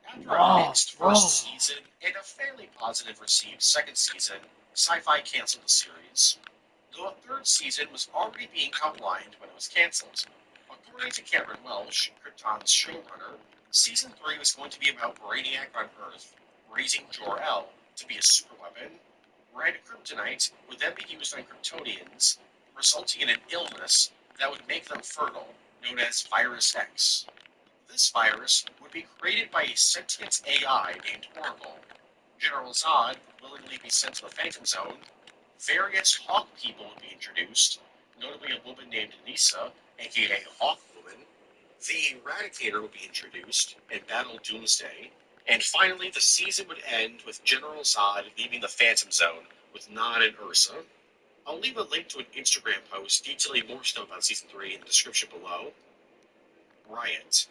After a mixed first season and a fairly positive received second season, Sci-Fi canceled the series. Though a third season was already being outlined when it was canceled. According to Cameron Welsh, Krypton's showrunner, Season 3 was going to be about Brainiac on Earth, raising Jor-El to be a superweapon. Red kryptonite would then be used on Kryptonians, resulting in an illness that would make them fertile, known as Virus X. This virus would be created by a sentient AI named Oracle. General Zod would willingly be sent to the Phantom Zone. Various Hawk people would be introduced, notably a woman named Nisa, aka Hawk Woman. The Eradicator would be introduced and battle Doomsday. And finally, the season would end with General Zod leaving the Phantom Zone with Nod and Ursa. I'll leave a link to an Instagram post detailing more stuff about Season 3 in the description below. Riot.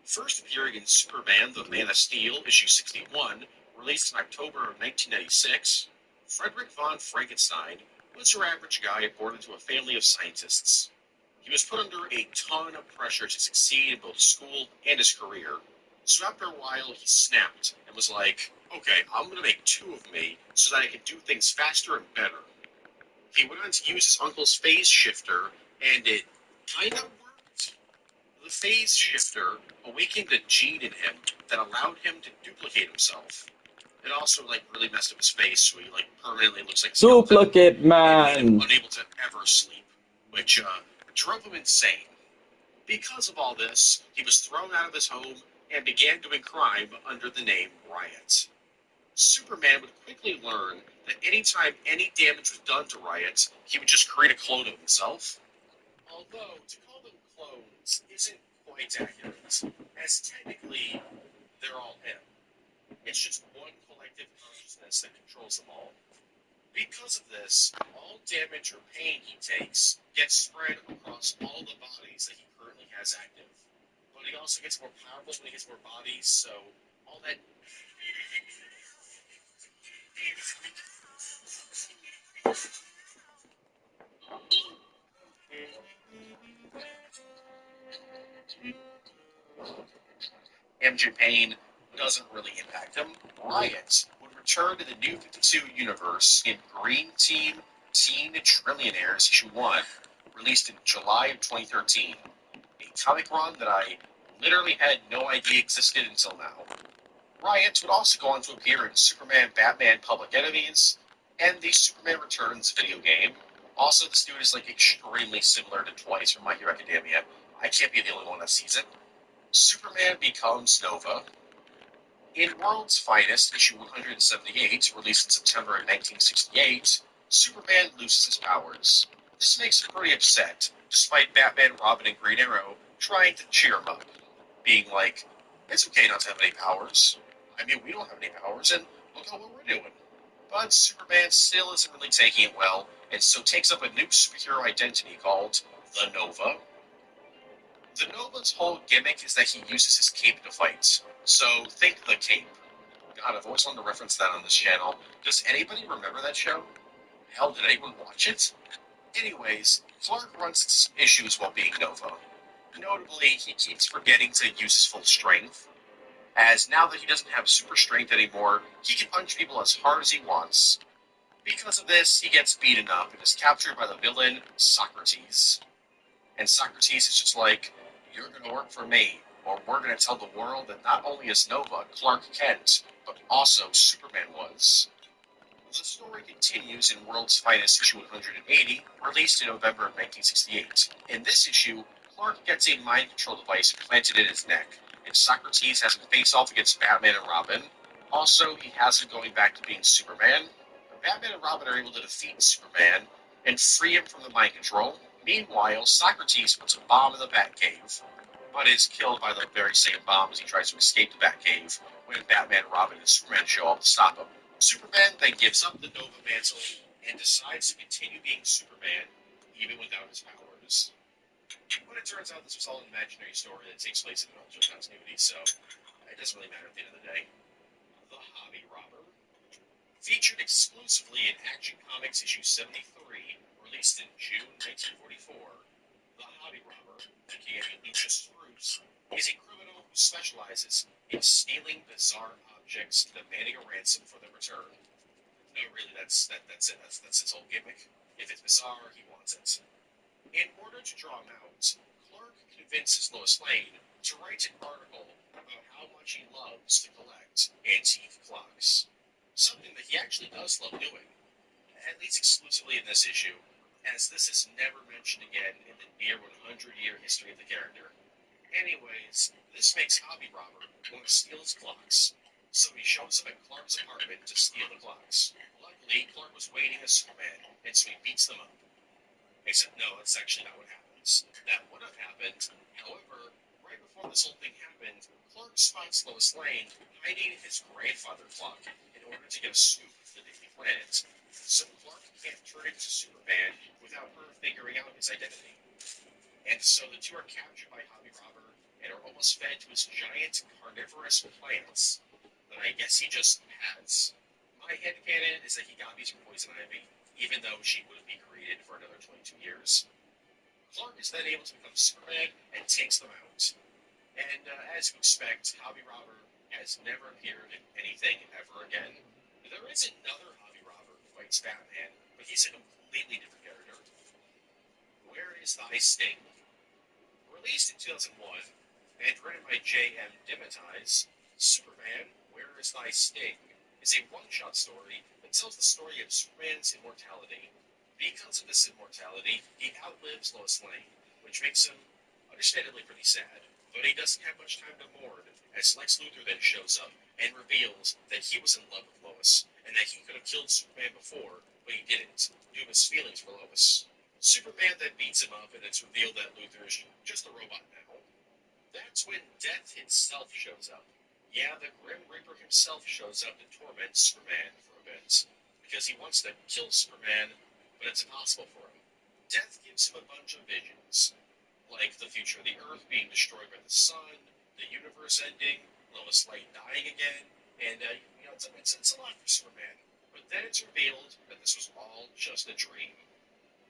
First appearing in Superman the Man of Steel, issue 61, released in October of 1996, Frederick von Frankenstein was your average guy born into a family of scientists. He was put under a ton of pressure to succeed in both school and his career, so after a while he snapped and was like, okay, I'm going to make two of me so that I can do things faster and better. He went on to use his uncle's phase shifter, and it kind of worked. The phase shifter awakened a gene in him that allowed him to duplicate himself. It also really messed up his face, so he permanently looks like a skeleton. Duplicate man. And made him unable to ever sleep, which drove him insane. Because of all this, he was thrown out of his home and began doing crime under the name Riot. Superman would quickly learn that anytime any damage was done to Riot, he would just create a clone of himself. Although, to call them clones isn't quite accurate, as technically, they're all him. It's just one collective consciousness that controls them all. Because of this, all damage or pain he takes gets spread across all the bodies that he currently has active. But he also gets more powerful when he gets more bodies, so all that... MJ Payne doesn't really impact him. Riot would return to the New 52 universe in Green Team Teen Trillionaires issue 1, released in July of 2013. A comic run that I literally had no idea existed until now. Riot would also go on to appear in Superman Batman Public Enemies and the Superman Returns video game. Also, this dude is like extremely similar to Twice from My Hero Academia. I can't be the only one that sees it. Superman becomes Nova. In World's Finest, issue 178, released in September of 1968, Superman loses his powers. This makes him pretty upset, despite Batman, Robin, and Green Arrow trying to cheer him up, being like, it's okay not to have any powers. I mean, we don't have any powers, and look at what we're doing. But Superman still isn't really taking it well, and so takes up a new superhero identity called the Nova. The Nova's whole gimmick is that he uses his cape to fight. So think the cape. God, I've always wanted to reference that on this channel. Does anybody remember that show? Hell, did anyone watch it? Anyways, Clark runs into some issues while being Nova. Notably, he keeps forgetting to use his full strength, as now that he doesn't have super strength anymore, he can punch people as hard as he wants. Because of this, he gets beaten up and is captured by the villain, Socrates. And Socrates is just like, you're gonna work for me, or we're gonna tell the world that not only is Nova Clark Kent, but also Superman was. The story continues in World's Finest issue 180, released in November of 1968. In this issue, Clark gets a mind control device implanted in his neck, and Socrates has him face off against Batman and Robin. Also, he has him going back to being Superman. Batman and Robin are able to defeat Superman and free him from the mind control. Meanwhile, Socrates puts a bomb in the Batcave, but is killed by the very same bomb as he tries to escape the Batcave when Batman, Robin, and Superman show up to stop him. Superman then gives up the Nova mantle and decides to continue being Superman even without his powers. But it turns out this was all an imaginary story that takes place in an alternate continuity, so it doesn't really matter at the end of the day. The Hobby Robber. Featured exclusively in Action Comics issue 73, released in June 1944, the Hobby Robber, aka Lucius Fruits, is a criminal who specializes in stealing bizarre objects and demanding a ransom for their return. No, really, that's it. That's its whole gimmick. If it's bizarre, he wants it. In order to draw him out, Clark convinces Lois Lane to write an article about how much he loves to collect antique clocks. Something that he actually does love doing, at least exclusively in this issue, as this is never mentioned again in the near 100-year history of the character. Anyways, this makes Hobby Robber want to steal his clocks, so he shows up at Clark's apartment to steal the clocks. Luckily, Clark was waiting as Superman, and so he beats them up. Except, no, that's actually not what happens. That would have happened. However, right before this whole thing happened, Clark spots Lois Lane hiding his grandfather clock in order to get a scoop of the Daily Planet. So Clark can't turn into Superman without her figuring out his identity. And so the two are captured by Hobby Robber and are almost fed to his giant carnivorous plants that I guess he just has. My headcanon is that he got these from Poison Ivy, even though she wouldn't be created for another 22 years. Clark is then able to become Superman and takes them out. And as you expect, Hobby Robber has never appeared in anything ever again. There is another Hobby Robber who fights Batman, but he's a completely different character. Where is Thy Sting? Released in 2001 and written by J.M. Dimitize, Superman, Where is Thy Sting? Is a one-shot story that tells the story of Superman's immortality. Because of this immortality, he outlives Lois Lane, which makes him understandably pretty sad. But he doesn't have much time to mourn, as Lex Luthor then shows up and reveals that he was in love with Lois, and that he could have killed Superman before, but he didn't, due to his feelings for Lois. Superman then beats him up, and it's revealed that Luthor is just a robot now. That's when Death himself shows up. Yeah, the Grim Reaper himself shows up to torment Superman for a bit, because he wants to kill Superman, but it's impossible for him. Death gives him a bunch of visions, like the future of the Earth being destroyed by the sun, the universe ending, Lois Lane dying again, and it's a lot for Superman. But then it's revealed that this was all just a dream.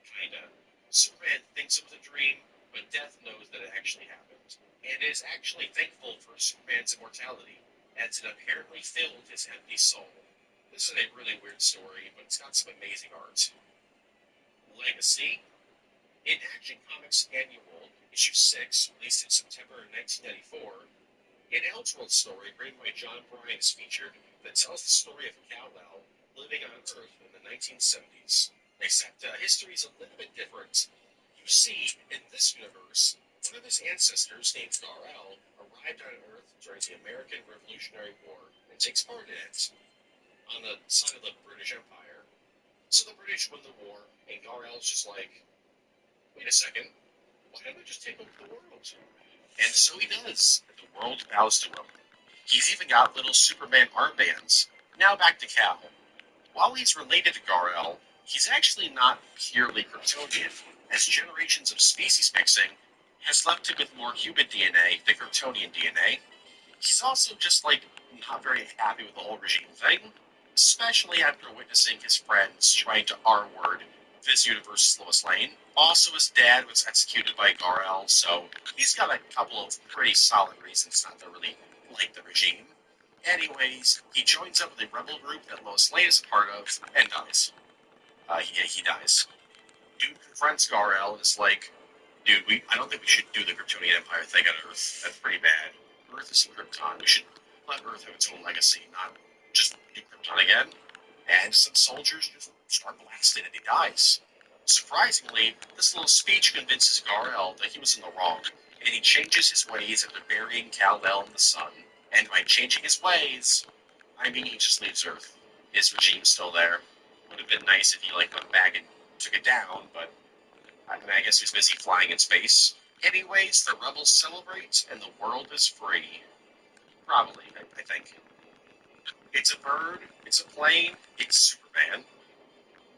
Kinda. Superman thinks it was a dream, but Death knows that it actually happened, and is actually thankful for Superman's immortality, as it apparently filled his empty soul. This is a really weird story, but it's got some amazing art. Legacy. In Action Comics Annual, issue 6, released in September 1994, an Elseworld story written by John Bryan is featured that tells the story of Kal-El living on Earth in the 1970s. Except history is a little bit different. You see, in this universe, one of his ancestors, named Gar-El, arrived on Earth during the American Revolutionary War and takes part in it on the side of the British Empire. So the British win the war, and Gar-El's just like, wait a second, why don't I just take over the world? And so he does. The world bows to him. He's even got little Superman armbands. Now back to Cal. While he's related to Gar-El, he's actually not purely Kryptonian, as generations of species mixing has left him with more human DNA than Kryptonian DNA. He's also just, like, not very happy with the whole regime thing, especially after witnessing his friends trying to R-word this universe's Lois Lane. Also, his dad was executed by Gar-El, so he's got a couple of pretty solid reasons not to really like the regime. Anyways, he joins up with a rebel group that Lois Lane is a part of, and dies. He dies. Dude confronts Gar-El and is like, dude, I don't think we should do the Kryptonian Empire thing on Earth. That's pretty bad. Earth is Krypton. We should let Earth have its own legacy, not just do Krypton again. And some soldiers just start blasting and he dies. Surprisingly, this little speech convinces Gar-El that he was in the wrong, and he changes his ways after burying Kal-El in the sun. And by changing his ways, I mean he just leaves Earth. His regime's still there. Would have been nice if he went back and took it down, but I mean, I guess he was busy flying in space. Anyways, the rebels celebrate, and the world is free. Probably, I think. It's a bird, it's a plane, it's Superman.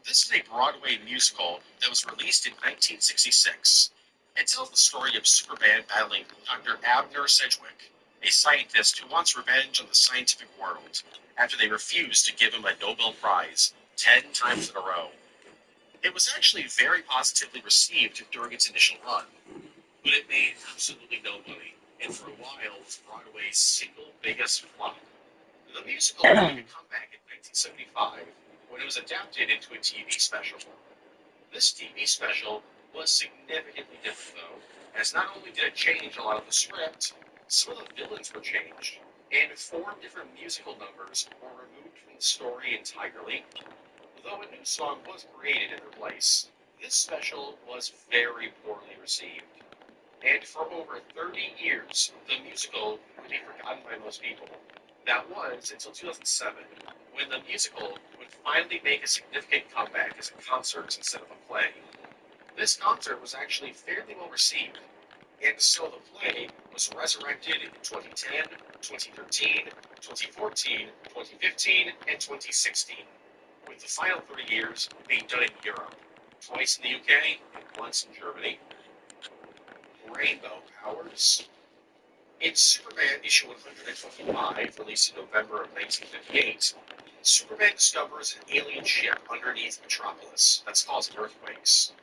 This is a Broadway musical that was released in 1966. It tells the story of Superman battling Dr. Abner Sedgwick, a scientist who wants revenge on the scientific world after they refused to give him a Nobel Prize 10 times in a row. It was actually very positively received during its initial run, but it made absolutely no money, and for a while was Broadway's single biggest flop. The musical made a comeback in 1975 when it was adapted into a TV special. This TV special was significantly different, though, as not only did it change a lot of the script, some of the villains were changed, and 4 different musical numbers were removed from the story entirely, though a new song was created in their place. This special was very poorly received, and for over 30 years, the musical would be forgotten by most people. That was until 2007, when the musical would finally make a significant comeback as a concert instead of a play. This concert was actually fairly well received, and so the play was resurrected in 2010, 2013, 2014, 2015, and 2016, with the final 3 years being done in Europe, twice in the UK and once in Germany. Rainbow powers. In Superman issue 125, released in November of 1958, Superman discovers an alien ship underneath Metropolis that's causing earthquakes.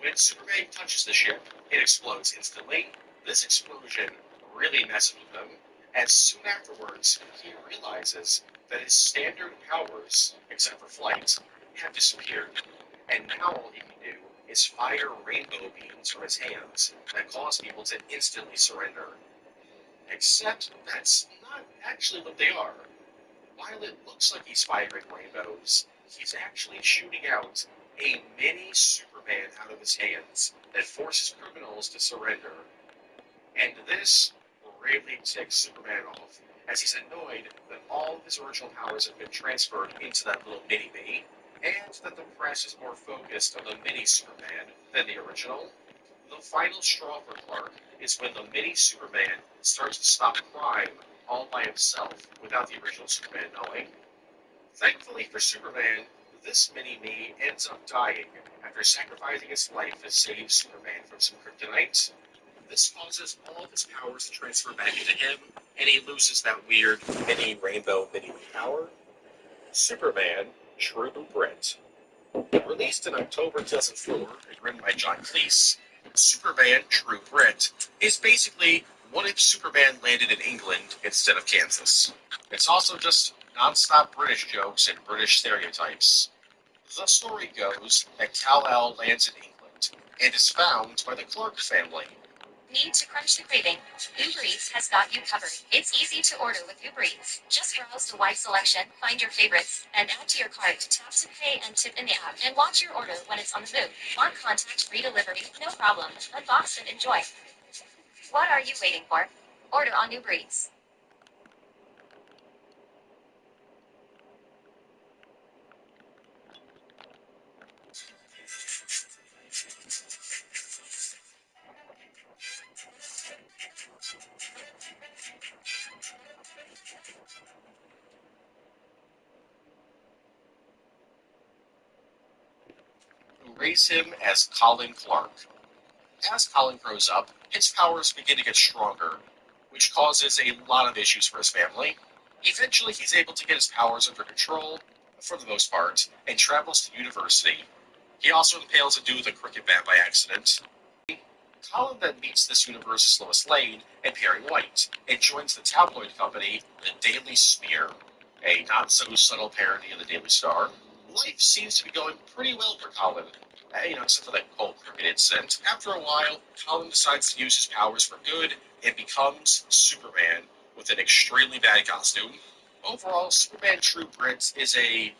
When Superman touches the ship, it explodes instantly. This explosion really messes with him, as soon afterwards he realizes that his standard powers, except for flight, have disappeared, and now all he can do is fire rainbow beams from his hands that cause people to instantly surrender. Except that's not actually what they are. While it looks like he's firing rainbows, he's actually shooting out a mini Superman out of his hands that forces criminals to surrender. And this really ticks Superman off, as he's annoyed that all of his original powers have been transferred into that little mini-me, and that the press is more focused on the mini Superman than the original. The final straw for Clark is when the mini Superman starts to stop crime all by himself without the original Superman knowing. Thankfully for Superman, this mini-me ends up dying after sacrificing his life to save Superman from some kryptonite. This causes all of his powers to transfer back into him, and he loses that weird mini rainbow mini power. Superman, True Grit. Released in October 2004 and written by John Cleese, Superman True Grit is basically what if Superman landed in England instead of Kansas. It's also just non-stop British jokes and British stereotypes. The story goes that Kal-El lands in England and is found by the Clark family. Need to crunch the craving? Uber Eats has got you covered. It's easy to order with Uber Eats. Just browse the wide selection, find your favorites, and add to your cart. Tap to pay and tip in the app, and watch your order when it's on the move. Want contact-free delivery? No problem. Unbox and enjoy. What are you waiting for? Order on Uber Eats. Who raise him as Colin Clark. As Colin grows up, his powers begin to get stronger, which causes a lot of issues for his family. Eventually, he's able to get his powers under control, for the most part, and travels to university. He also impales a dude with a cricket bat by accident. Colin then meets this universe's Lois Lane and Perry White, and joins the tabloid company, the Daily Smear, a not-so-subtle parody of the Daily Star. Life seems to be going pretty well for Colin, except for that whole cricket incident. After a while, Colin decides to use his powers for good and becomes Superman with an extremely bad costume. Overall, Superman True Grit is a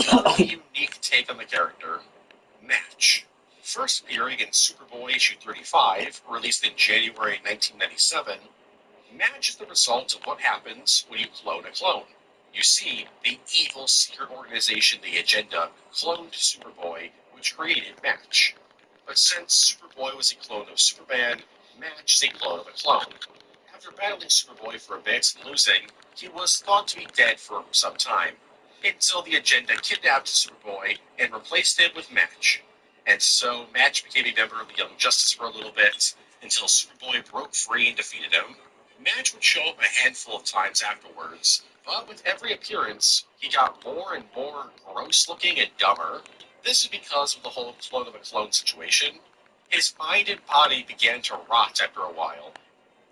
very unique take on the character. Match. First appearing in Superboy issue 35, released in January 1997, Match is the result of what happens when you clone a clone. You see, the evil secret organization, the Agenda, cloned Superboy, which created Match. But since Superboy was a clone of Superman, Match is a clone of a clone. After battling Superboy for a bit and losing, he was thought to be dead for some time, until the Agenda kidnapped Superboy and replaced him with Match. And so Match became a member of the Young Justice for a little bit, until Superboy broke free and defeated him. Match would show up a handful of times afterwards, but with every appearance, he got more and more gross-looking and dumber. This is because of the whole clone of a clone situation. His mind and body began to rot after a while,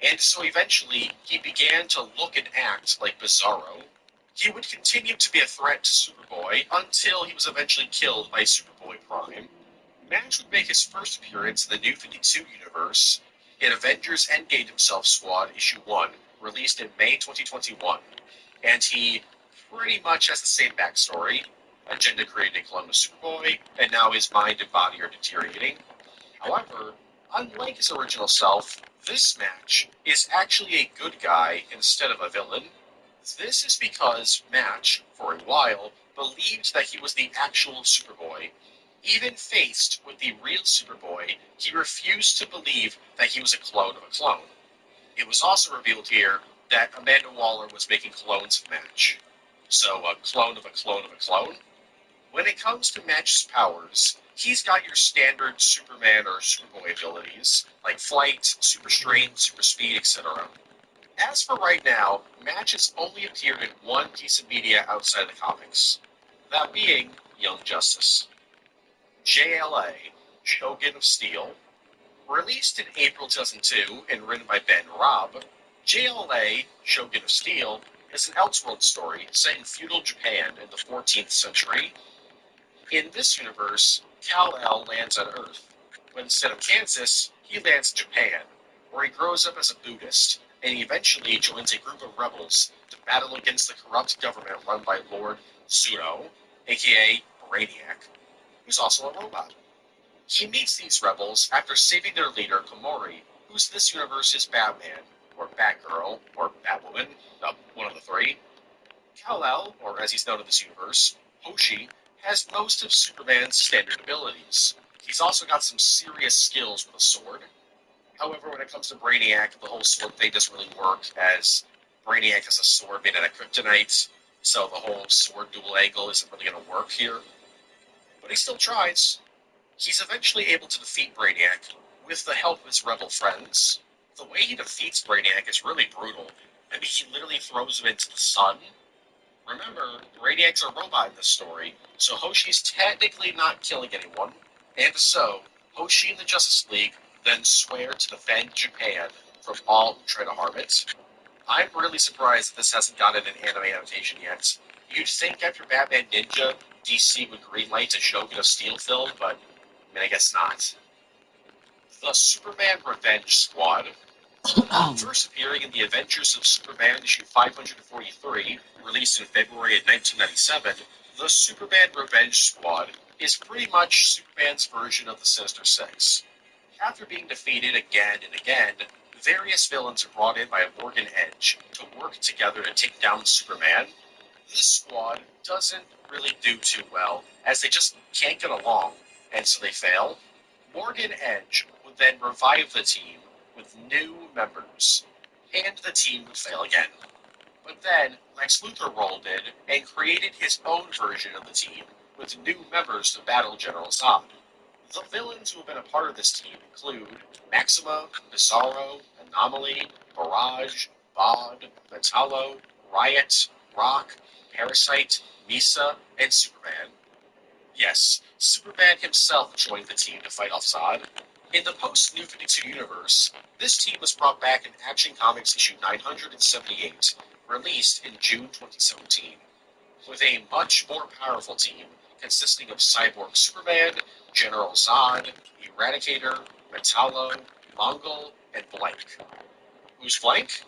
and so eventually he began to look and act like Bizarro. He would continue to be a threat to Superboy until he was eventually killed by Superboy Prime. Match would make his first appearance in the New 52 universe in Avengers Endgame Himself Squad issue 1, released in May 2021, and he pretty much has the same backstory. Agenda created a clone of Superboy, and now his mind and body are deteriorating. However, unlike his original self, this Match is actually a good guy instead of a villain. This is because Match, for a while, believed that he was the actual Superboy. Even faced with the real Superboy, he refused to believe that he was a clone of a clone. It was also revealed here that Amanda Waller was making clones of Match. So, a clone of a clone of a clone? When it comes to Match's powers, he's got your standard Superman or Superboy abilities, like flight, super strength, super speed, etc. As for right now, Match has only appeared in one piece of media outside of the comics, that being Young Justice. JLA, Shogun of Steel. Released in April 2002 and written by Ben Robb, JLA, Shogun of Steel is an Elseworld story set in feudal Japan in the 14th century. In this universe, Kal-El lands on Earth, but instead of Kansas, he lands in Japan, where he grows up as a Buddhist, and eventually joins a group of rebels to battle against the corrupt government run by Lord Zero, aka Brainiac, who's also a robot. He meets these rebels after saving their leader, Komori, who's this universe's Batman, or Batgirl, or Batwoman, one of the three. Kal-El, or as he's known in this universe, Hoshi, has most of Superman's standard abilities. He's also got some serious skills with a sword. However, when it comes to Brainiac, the whole sword thing doesn't really work, as Brainiac has a sword made out of kryptonite, so the whole sword dual angle isn't really going to work here. But he still tries. He's eventually able to defeat Brainiac with the help of his rebel friends. The way he defeats Brainiac is really brutal. I mean, he literally throws him into the sun. Remember, Brainiac's a robot in this story, so Hoshi's technically not killing anyone. And so, Hoshi and the Justice League then swear to defend Japan from all who try to harm it. I'm really surprised that this hasn't gotten an anime adaptation yet. You'd think after Batman Ninja, DC would greenlight a Shogun of Steel film, but I guess not. The Superman Revenge Squad. First appearing in the Adventures of Superman issue 543, released in February of 1997, the Superman Revenge Squad is pretty much Superman's version of the Sinister Six. After being defeated again and again, various villains are brought in by Morgan Edge to work together to take down Superman. This squad doesn't really do too well, as they just can't get along, and so they fail. Morgan Edge would then revive the team with new members, and the team would fail again. But then Lex Luthor rolled in and created his own version of the team with new members to battle General Zod. The villains who have been a part of this team include Maxima, Bizarro, Anomaly, Barrage, Bod, Metallo, Riot, Rock, Parasite, Misa, and Superman. Yes, Superman himself joined the team to fight off Zod. In the post-New 52 universe, this team was brought back in Action Comics issue 978, released in June 2017, with a much more powerful team consisting of Cyborg Superman, General Zod, Eradicator, Metallo, Mongol, and Blank. Who's Blank?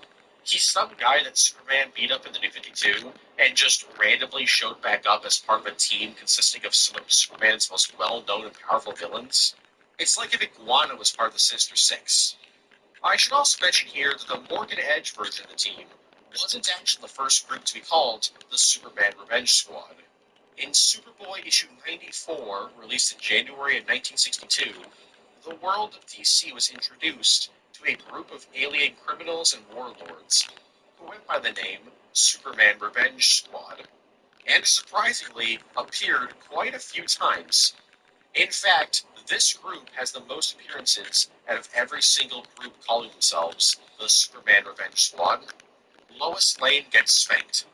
He's some guy that Superman beat up in the New 52 and just randomly showed back up as part of a team consisting of some of Superman's most well-known and powerful villains. It's like if Iguana was part of the Sinister Six. I should also mention here that the Morgan Edge version of the team wasn't actually the first group to be called the Superman Revenge Squad. In Superboy issue 94, released in January of 1962, the world of DC was introduced to a group of alien criminals and warlords who went by the name Superman Revenge Squad, and surprisingly appeared quite a few times. In fact, this group has the most appearances out of every single group calling themselves the Superman Revenge Squad. Lois Lane gets spanked.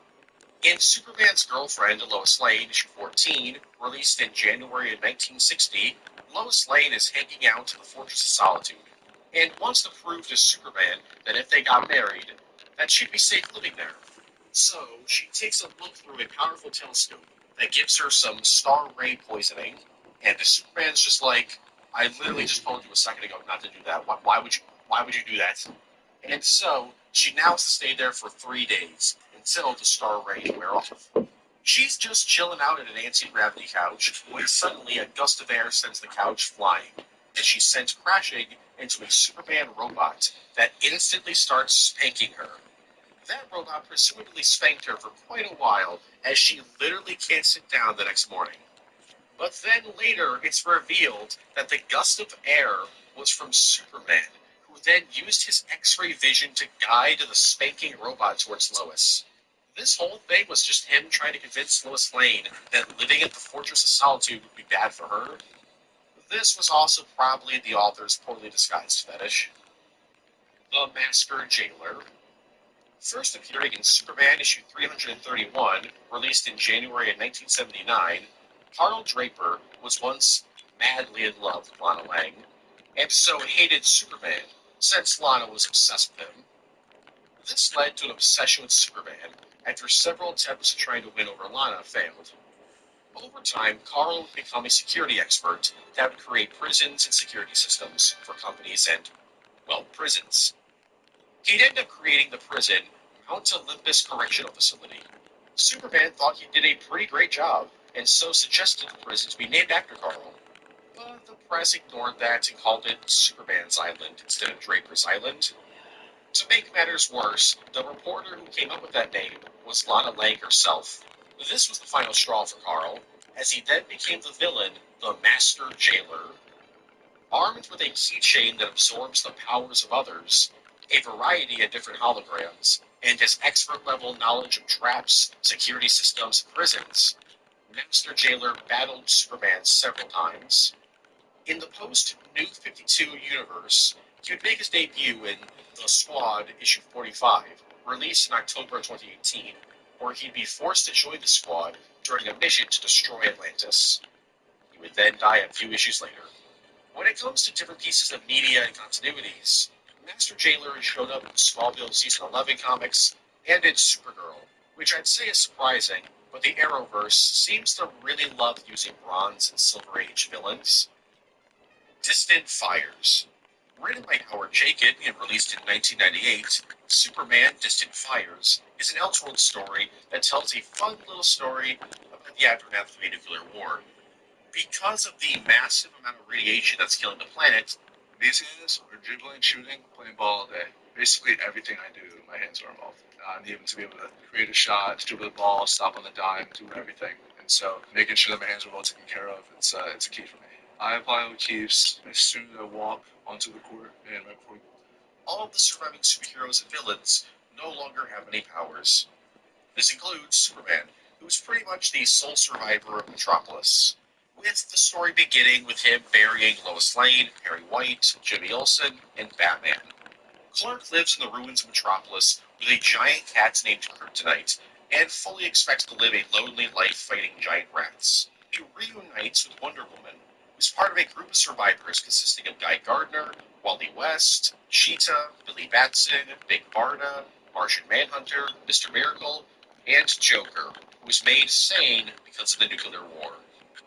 In Superman's Girlfriend, Lois Lane, issue 14, released in January of 1960, Lois Lane is hanging out in the Fortress of Solitude, and wants to prove to Superman that if they got married, that she'd be safe living there. So, she takes a look through a powerful telescope that gives her some star ray poisoning, and the Superman's just like, I literally just told you a second ago not to do that. Why would you do that? And so, she now has to stay there for 3 days, until the star rays wear off. She's just chilling out at an anti-gravity couch when suddenly a gust of air sends the couch flying, and she's sent crashing into a Superman robot that instantly starts spanking her. That robot presumably spanked her for quite a while, as she literally can't sit down the next morning. But then later, it's revealed that the gust of air was from Superman, who then used his X-ray vision to guide the spanking robot towards Lois. This whole thing was just him trying to convince Lois Lane that living at the Fortress of Solitude would be bad for her. This was also probably the author's poorly disguised fetish. The Master Jailer. First appearing in Superman issue 331, released in January of 1979, Carl Draper was once madly in love with Lana Lang, and so hated Superman, since Lana was obsessed with him. This led to an obsession with Superman, after several attempts trying to win over Lana failed. Over time, Carl would become a security expert that would create prisons and security systems for companies and, well, prisons. He'd end up creating the prison Mount Olympus Correctional Facility. Superman thought he did a pretty great job, and so suggested the prison to be named after Carl. But the press ignored that and called it Superman's Island instead of Draper's Island. To make matters worse, the reporter who came up with that name was Lana Lang herself. This was the final straw for Carl, as he then became the villain, the Master Jailer. Armed with a keychain that absorbs the powers of others, a variety of different holograms, and his expert-level knowledge of traps, security systems, and prisons, Master Jailer battled Superman several times. In the post-New 52 universe, he would make his debut in The Squad, issue 45, released in October 2018, where he'd be forced to join the Squad during a mission to destroy Atlantis. He would then die a few issues later. When it comes to different pieces of media and continuities, Master Jailer has showed up in Smallville Season 11 comics and in Supergirl, which I'd say is surprising, but the Arrowverse seems to really love using Bronze and Silver Age villains. Distant Fires. Written by Howard Chaykin and released in 1998, Superman Distant Fires is an Elseworld story that tells a fun little story about the aftermath of a nuclear war. Because of the massive amount of radiation that's killing the planet, these days are dribbling, shooting, playing ball all day. Basically everything I do, my hands are involved. I need to be able to create a shot, dribble the ball, stop on the dime, do everything. And so making sure that my hands are well taken care of, it's a key for me. I apply motifs as soon as I walk onto the court and right before. all of the surviving superheroes and villains no longer have any powers. This includes Superman, who is pretty much the sole survivor of Metropolis, with the story beginning with him burying Lois Lane, Perry White, Jimmy Olsen, and Batman. Clark lives in the ruins of Metropolis with a giant cat named Kryptonite, and fully expects to live a lonely life fighting giant rats. He reunites with Wonder Woman, who's part of a group of survivors consisting of Guy Gardner, Wally West, Cheetah, Billy Batson, Big Barda, Martian Manhunter, Mr. Miracle, and Joker, who was made sane because of the nuclear war.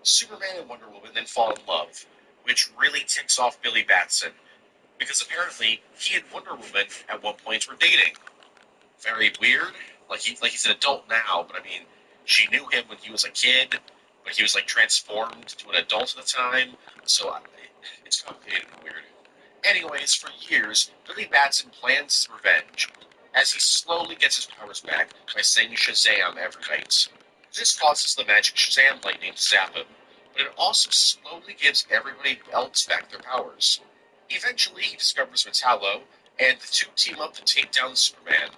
Superman and Wonder Woman then fall in love, which really ticks off Billy Batson, because apparently he and Wonder Woman at one point were dating. Very weird. Like he's an adult now, but I mean, she knew him when he was a kid, but he was like transformed to an adult at the time. So it's complicated and weird. Anyways, for years, Billy Batson plans his revenge as he slowly gets his powers back by saying Shazam every night. This causes the magic Shazam lightning to zap him, but it also slowly gives everybody else back their powers. Eventually, he discovers Metallo, and the two team up to take down Superman.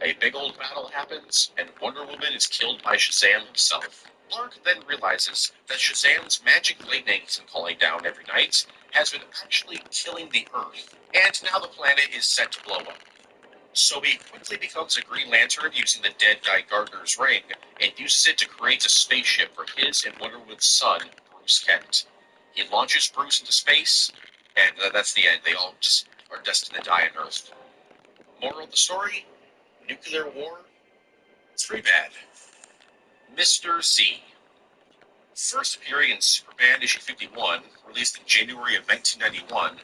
A big old battle happens, and Wonder Woman is killed by Shazam himself. Clark then realizes that Shazam's magic lightning he's been calling down every night has been actually killing the Earth, and now the planet is set to blow up. So he quickly becomes a Green Lantern using the dead Guy Gardner's ring, and uses it to create a spaceship for his and Wonder Woman's son, Bruce Kent. He launches Bruce into space, and that's the end. They all just are destined to die on Earth. Moral of the story? Nuclear war? It's pretty bad. Mr. Z. First appearing in Superman issue 51, released in January of 1991,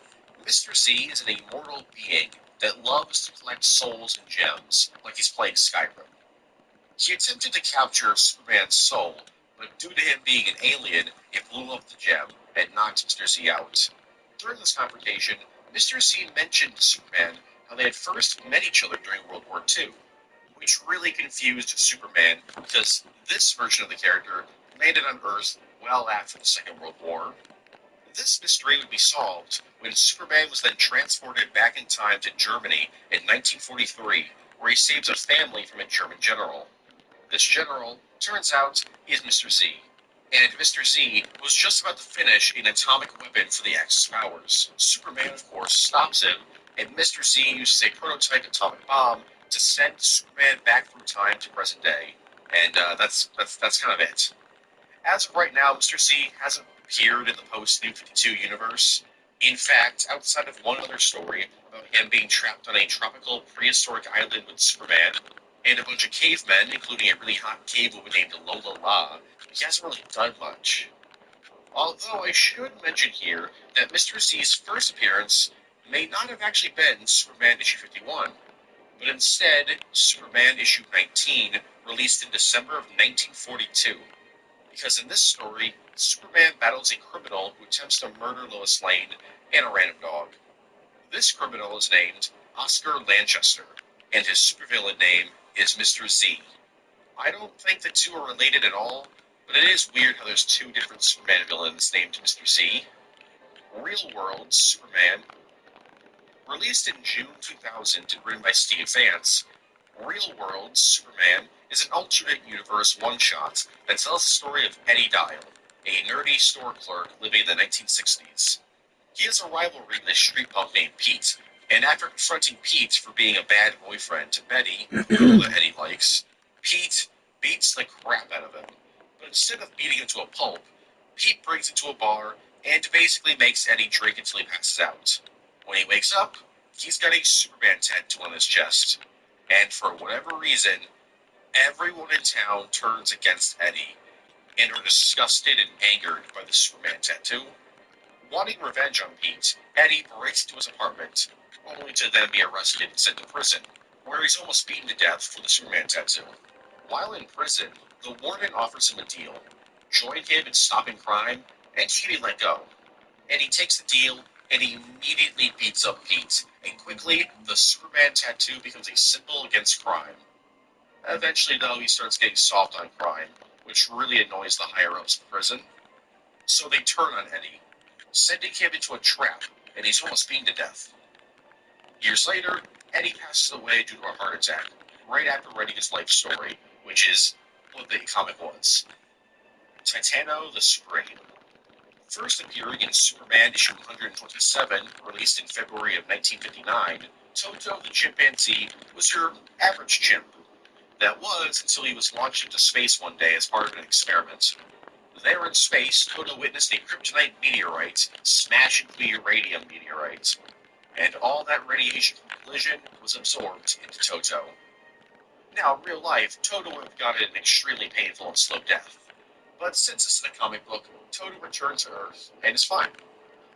Mr. Z is an immortal being that loves to collect souls and gems, like he's playing Skyrim. He attempted to capture Superman's soul, but due to him being an alien, it blew up the gem and knocked Mr. Z out. During this confrontation, Mr. Z mentioned to Superman how they had first met each other during World War II, which really confused Superman because this version of the character landed on Earth well after the Second World War. This mystery would be solved when Superman was then transported back in time to Germany in 1943, where he saves a family from a German general. This general, turns out, is Mr. Z, and Mr. Z was just about to finish an atomic weapon for the Axis powers. Superman, of course, stops him, and Mr. Z uses a prototype atomic bomb to send Superman back through time to present day. And that's kind of it. As of right now, Mr. Z hasn't appeared in the post-New 52 universe. In fact, outside of one other story about him being trapped on a tropical prehistoric island with Superman and a bunch of cavemen, including a really hot cave woman named Lola La, he hasn't really done much. Although I should mention here that Mr. Z's first appearance may not have actually been Superman issue 51, but instead Superman issue 19, released in December of 1942. Because in this story, Superman battles a criminal who attempts to murder Lois Lane and a random dog. This criminal is named Oscar Lanchester, and his supervillain name is Mr. Z. I don't think the two are related at all, but it is weird how there's two different Superman villains named Mr. Z. Real World Superman, released in June 2000 and written by Steve Vance, Real World Superman is an alternate universe one-shot that tells the story of Eddie Dial, a nerdy store clerk living in the 1960s. He has a rivalry with a street punk named Pete, and after confronting Pete for being a bad boyfriend to Betty, a girl that Eddie likes, Pete beats the crap out of him. But instead of beating him to a pulp, Pete brings him to a bar and basically makes Eddie drink until he passes out. When he wakes up, he's got a Superman tattoo on his chest, and for whatever reason, everyone in town turns against Eddie and are disgusted and angered by the Superman tattoo. Wanting revenge on Pete, Eddie breaks into his apartment, only to then be arrested and sent to prison, where he's almost beaten to death for the Superman tattoo. While in prison, the warden offers him a deal: join him in stopping crime, and he can be let go. And he takes the deal, and he immediately beats up Pete, and quickly, the Superman tattoo becomes a symbol against crime. Eventually, though, he starts getting soft on crime, which really annoys the higher-ups of prison. So they turn on Eddie, sending him into a trap, and he's almost beaten to death. Years later, Eddie passes away due to a heart attack, right after writing his life story, which is what the comic was. Titano the Super Ape. First appearing in Superman issue 127, released in February of 1959, Toto the chimpanzee was your average chimp. That was until he was launched into space one day as part of an experiment. There in space, Toto witnessed a kryptonite meteorite smash into a uranium meteorite, and all that radiation from collision was absorbed into Toto. Now, in real life, Toto would have gotten an extremely painful and slow death. But since it's in a comic book, Toto returns to Earth and is fine.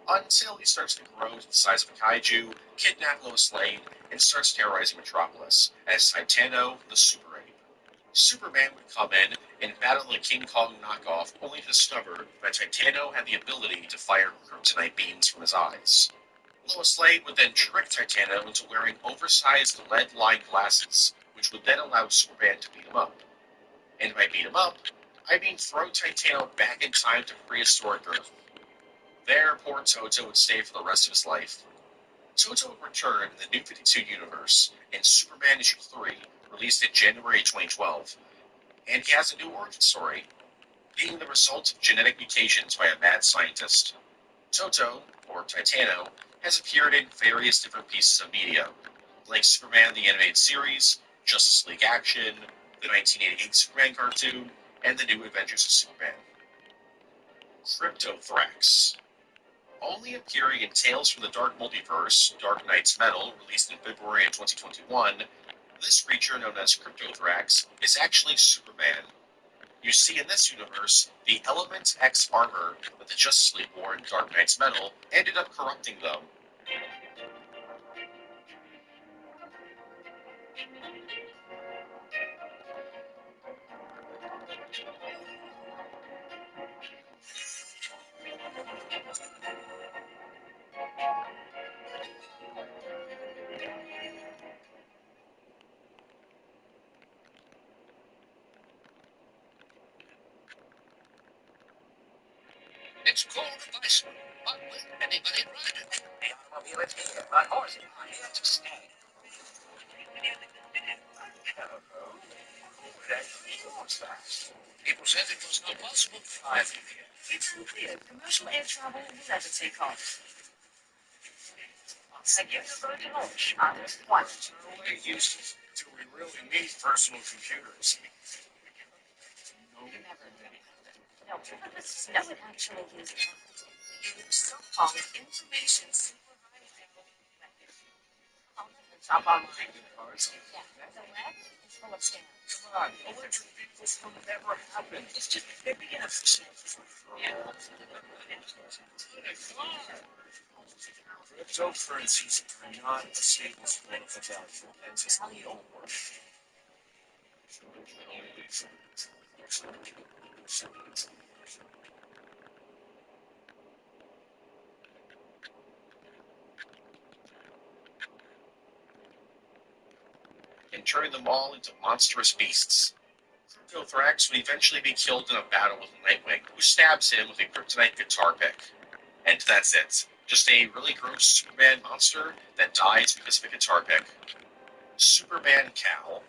Until he starts to grow to the size of a kaiju, kidnap Lois Lane, and starts terrorizing Metropolis as Titano the Super Ape. Superman would come in and battle the King Kong knockoff, only to discover that Titano had the ability to fire kryptonite beams from his eyes. Lois Lane would then trick Titano into wearing oversized lead-lined glasses, which would then allow Superman to beat him up. And by beat him up, I mean throw Titano back in time to prehistoric Earth. There, poor Toto would stay for the rest of his life. Toto would return in the New 52 universe in Superman issue 3, released in January 2012, and he has a new origin story, being the result of genetic mutations by a mad scientist. Toto, or Titano, has appeared in various different pieces of media, like Superman the Animated Series, Justice League Action, the 1988 Superman cartoon, and the New Adventures of Superman. Cryptothrax. Only appearing in Tales from the Dark Multiverse, Dark Knight's Metal, released in February of 2021, this creature, known as Cryptothrax, is actually Superman. You see, in this universe, the Element X armor that the Justice League wore in Dark Knight's Metal ended up corrupting them. It's called a bicycle, but will anybody ride it? The automobile is here, but horses are here to stay. I don't know. Who would actually use that? People said it was not possible to fly from here. It's unclear. Commercial air travel will never take off. I give you going to launch on one. Totally useless. Do we really need personal computers? No. Never. No, it actually is not. It is so-called information supervised. Shop online. Yeah, the web is full of scams. Come on, electric vehicles will never happen. It's just, they're being efficient. Yeah. Cryptocurrencies are not a stable form of value. It's just don't work. And turning them all into monstrous beasts. Cryptothrax would eventually be killed in a battle with Nightwing, who stabs him with a kryptonite guitar pick. And that's it. Just a really gross Superman monster that dies because of a guitar pick. Superman Cal.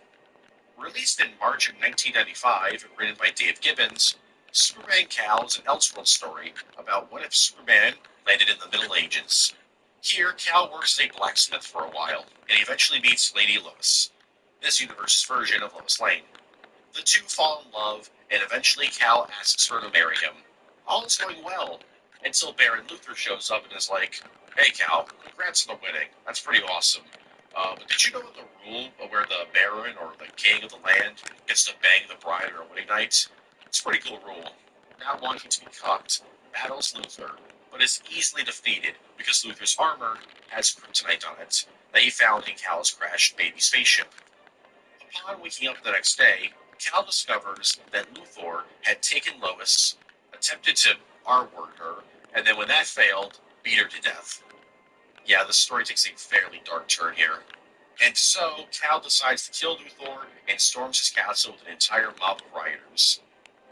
Released in March of 1995 and written by Dave Gibbons, Superman Cal is an Elseworld story about what if Superman landed in the Middle Ages. Here, Cal works as a blacksmith for a while, and he eventually meets Lady Lois, this universe's version of Lois Lane. The two fall in love, and eventually Cal asks her to marry him. All is going well, until Baron Luther shows up and is like, "Hey Cal, congrats on the winning. That's pretty awesome. But did you know the rule of where the Baron or the King of the land gets to bang the bride on winning night? It's a pretty cool rule." Not wanting to be cut, battles Luther, but is easily defeated because Luther's armor has kryptonite on it that he found in Cal's crashed baby spaceship. Upon waking up the next day, Cal discovers that Luthor had taken Lois, attempted to R-word her, and then when that failed, beat her to death. Yeah, the story takes a fairly dark turn here. And so, Cal decides to kill Luthor and storms his castle with an entire mob of rioters.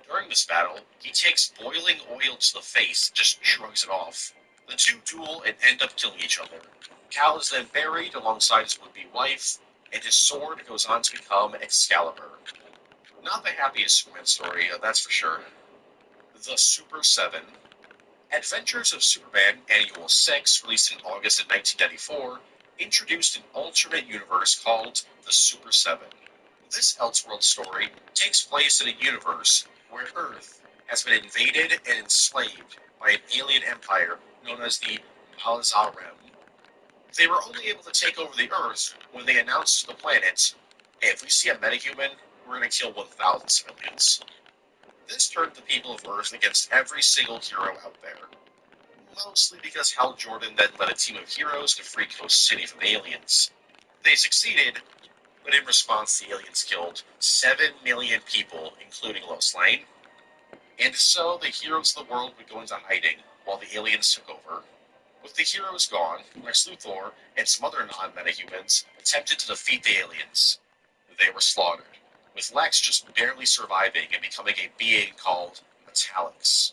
During this battle, he takes boiling oil to the face and just shrugs it off. The two duel and end up killing each other. Cal is then buried alongside his would-be wife, and his sword goes on to become Excalibur. Not the happiest Superman story, that's for sure. The Super 7. Adventures of Superman Annual 6, released in August of 1994, introduced an alternate universe called the Super 7. This Elseworld story takes place in a universe where Earth has been invaded and enslaved by an alien empire known as the Malazarem. They were only able to take over the Earth when they announced to the planet, "Hey, if we see a metahuman, we're going to kill 1,000 civilians." This turned the people of Earth against every single hero out there. Mostly because Hal Jordan then led a team of heroes to free Coast City from the aliens. They succeeded, but in response the aliens killed 7 million people, including Lois Lane. And so the heroes of the world would go into hiding while the aliens took over. With the heroes gone, Lex Luthor and some other non-metahumans attempted to defeat the aliens. They were slaughtered, with Lex just barely surviving and becoming a being called Metallics.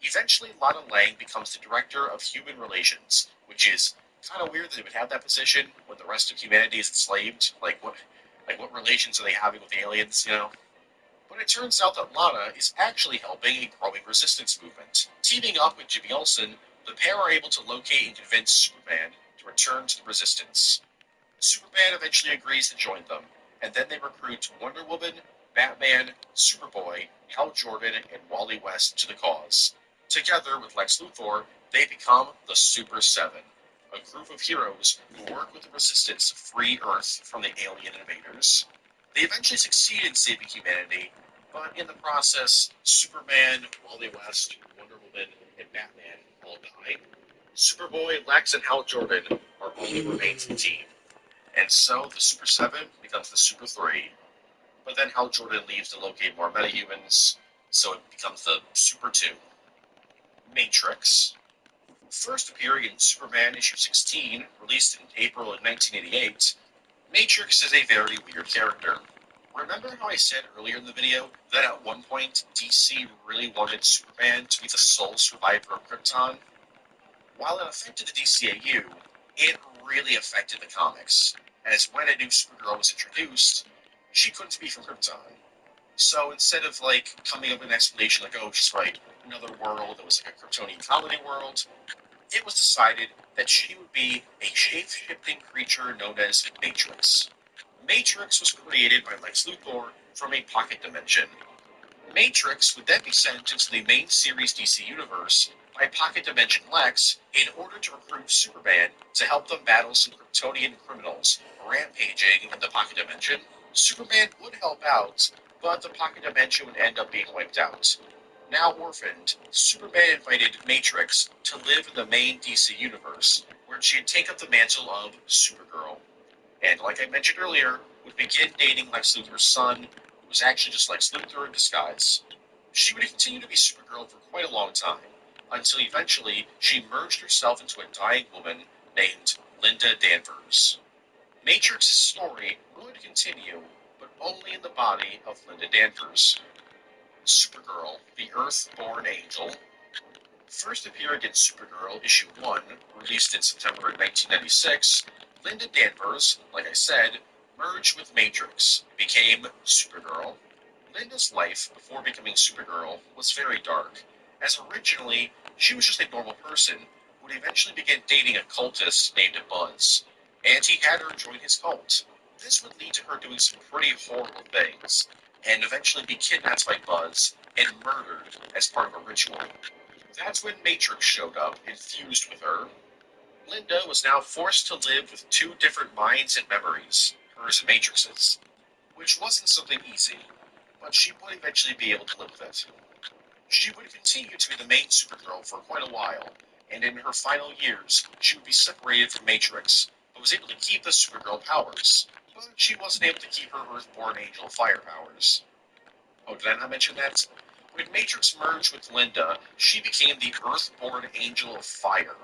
Eventually, Lana Lang becomes the Director of Human Relations, which is kind of weird that they would have that position when the rest of humanity is enslaved. Like what relations are they having with the aliens, you know? But it turns out that Lana is actually helping a growing resistance movement. Teaming up with Jimmy Olsen, the pair are able to locate and convince Superman to return to the resistance. Superman eventually agrees to join them, and then they recruit Wonder Woman, Batman, Superboy, Hal Jordan, and Wally West to the cause. Together with Lex Luthor, they become the Super 7, a group of heroes who work with the Resistance to free Earth from the alien invaders. They eventually succeed in saving humanity, but in the process, Superman, Wally West, Wonder Woman, and Batman all die. Superboy, Lex, and Hal Jordan are all that remains of the team. And so the Super 7 becomes the Super 3. But then Hal Jordan leaves to locate more metahumans, so it becomes the Super 2. Matrix. First appearing in Superman issue 16, released in April of 1988, Matrix is a very weird character. Remember how I said earlier in the video that at one point DC really wanted Superman to be the sole survivor of Krypton? While it affected the DCAU, it really affected the comics, as when a new Supergirl was introduced, she couldn't be from Krypton. So instead of coming up with an explanation like, oh, she's right, another world that was like a Kryptonian colony world, it was decided that she would be a shape-shifting creature known as Matrix. Matrix was created by Lex Luthor from a pocket dimension. Matrix would then be sent into the main series DC Universe by Pocket Dimension Lex in order to recruit Superman to help them battle some Kryptonian criminals rampaging in the Pocket Dimension. Superman would help out, but the Pocket Dimension would end up being wiped out. Now orphaned, Superman invited Matrix to live in the main DC Universe, where she'd take up the mantle of Supergirl. And like I mentioned earlier, would begin dating Lex Luthor's son, who was actually just Lex Luthor in disguise. She would continue to be Supergirl for quite a long time, until eventually she merged herself into a dying woman named Linda Danvers. Matrix's story would continue, but only in the body of Linda Danvers. Supergirl, the Earth-born Angel. First appearing in Supergirl issue 1, released in September of 1996, Linda Danvers, like I said, merged with Matrix, became Supergirl. Linda's life before becoming Supergirl was very dark, as originally she was just a normal person who would eventually begin dating a cultist named Buzz, and he had her join his cult. This would lead to her doing some pretty horrible things, and eventually be kidnapped by Buzz and murdered as part of a ritual. That's when Matrix showed up and fused with her. Linda was now forced to live with two different minds and memories, hers and Matrix's, which wasn't something easy, but she would eventually be able to live with it. She would continue to be the main Supergirl for quite a while, and in her final years, she would be separated from Matrix, but was able to keep the Supergirl powers, but she wasn't able to keep her Earthborn Angel fire powers. Oh, did I not mention that? When Matrix merged with Linda, she became the Earthborn Angel of Fire.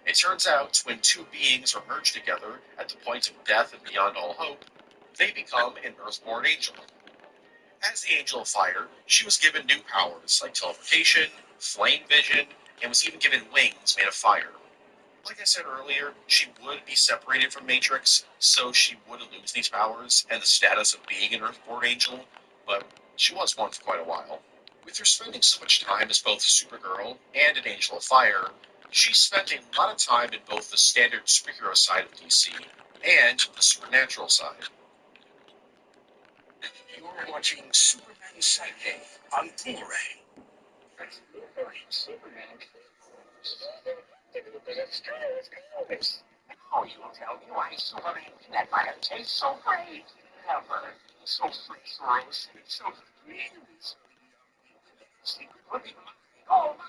It turns out, when two beings are merged together at the point of death and beyond all hope, they become an Earthborn Angel. As the Angel of Fire, she was given new powers like teleportation, flame vision, and was even given wings made of fire. Like I said earlier, she would be separated from Matrix, so she would lose these powers and the status of being an Earthborn Angel, but she was one for quite a while. With her spending so much time as both Supergirl and an Angel of Fire, she spent a lot of time in both the standard superhero side of DC and the supernatural side. You're watching Superman Saturday on Blu-ray. Superman. Oh, you tell me why Superman that might have tasted so great. Never. So free throws. So free. Oh, my.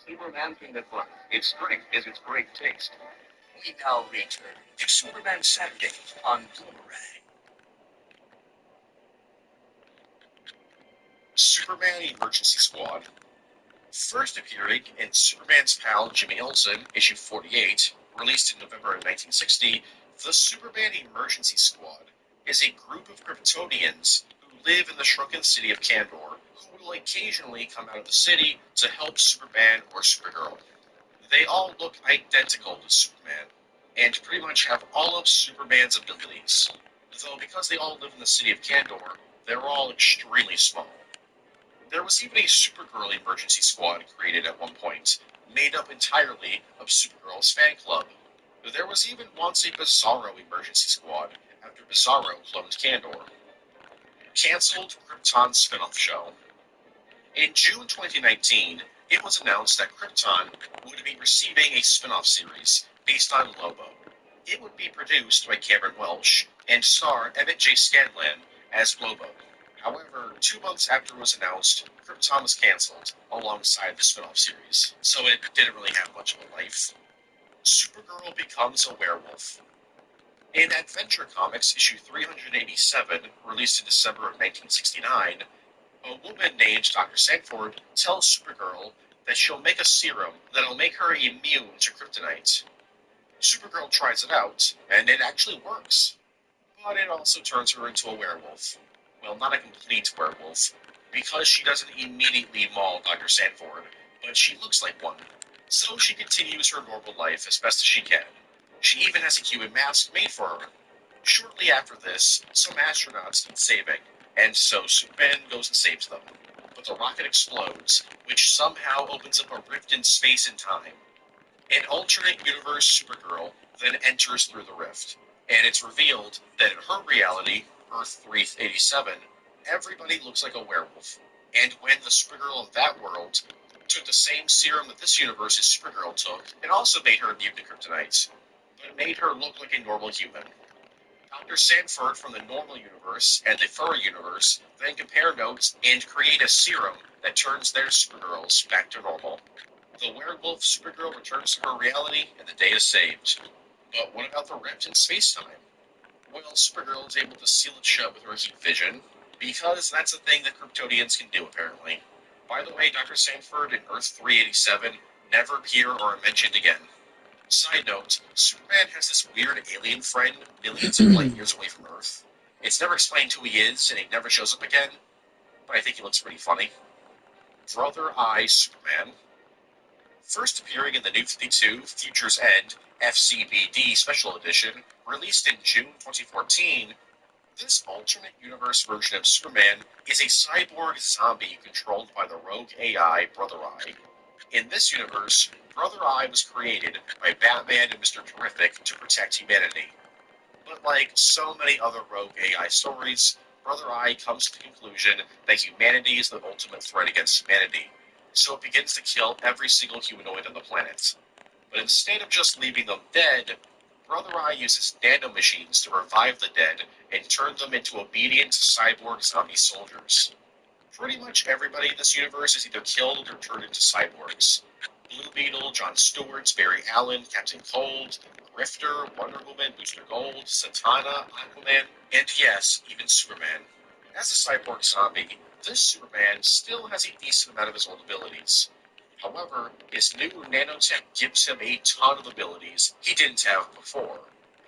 Superman Peanut Butter. Its strength is its great taste. We now return to Superman Saturday on Blu-ray. Superman Emergency Squad. First appearing in Superman's pal Jimmy Olsen, issue 48, released in November of 1960, the Superman Emergency Squad is a group of Kryptonians who live in the shrunken city of Kandor, who will occasionally come out of the city to help Superman or Supergirl. They all look identical to Superman, and pretty much have all of Superman's abilities, though because they all live in the city of Kandor, they're all extremely small. There was even a Supergirl emergency squad created at one point, made up entirely of Supergirl's fan club. There was even once a Bizarro emergency squad after Bizarro cloned Kandor. Cancelled Krypton spin-off show. In June 2019, it was announced that Krypton would be receiving a spin-off series based on Lobo. It would be produced by Cameron Welsh and star Emmett J. Scanlan as Lobo. However, 2 months after it was announced, Krypton was cancelled alongside the spin-off series, so it didn't really have much of a life. Supergirl becomes a werewolf. In Adventure Comics issue 387, released in December of 1969, a woman named Dr. Sanford tells Supergirl that she'll make a serum that'll make her immune to kryptonite. Supergirl tries it out, and it actually works. But it also turns her into a werewolf. Well, not a complete werewolf, because she doesn't immediately maul Dr. Sanford, but she looks like one. So she continues her normal life as best as she can. She even has a human mask made for her. Shortly after this, some astronauts need saving, and so Superman goes and saves them. But the rocket explodes, which somehow opens up a rift in space and time. An alternate universe Supergirl then enters through the rift, and it's revealed that in her reality, Earth 387, everybody looks like a werewolf. And when the Supergirl of that world took the same serum that this universe's Supergirl took, it also made her immune to kryptonite, but it made her look like a normal human. Dr. Sanford from the normal universe and the furry universe then compare notes and create a serum that turns their Supergirls back to normal. The werewolf Supergirl returns to her reality and the day is saved. But what about the rift in space-time? Well, Supergirl is able to seal it shut with her heat vision, because that's a thing that Kryptonians can do, apparently. By the way, Dr. Sanford and Earth 387 never appear or are mentioned again. Side note, Superman has this weird alien friend millions of light years away from Earth. It's never explained who he is, and he never shows up again, but I think he looks pretty funny. Brother Eye Superman. First appearing in the New 52 Future's End FCBD Special Edition, released in June 2014, this alternate universe version of Superman is a cyborg zombie controlled by the rogue AI Brother Eye. In this universe, Brother Eye was created by Batman and Mr. Terrific to protect humanity. But like so many other rogue AI stories, Brother Eye comes to the conclusion that humanity is the ultimate threat against humanity, so it begins to kill every single humanoid on the planet. But instead of just leaving them dead, Brother Eye uses nanomachines to revive the dead and turn them into obedient cyborg zombie soldiers. Pretty much everybody in this universe is either killed or turned into cyborgs. Blue Beetle, Jon Stewart, Barry Allen, Captain Cold, Grifter, Wonder Woman, Booster Gold, Satana, Aquaman, and yes, even Superman. As a cyborg zombie, this Superman still has a decent amount of his old abilities. However, his new nanotech gives him a ton of abilities he didn't have before,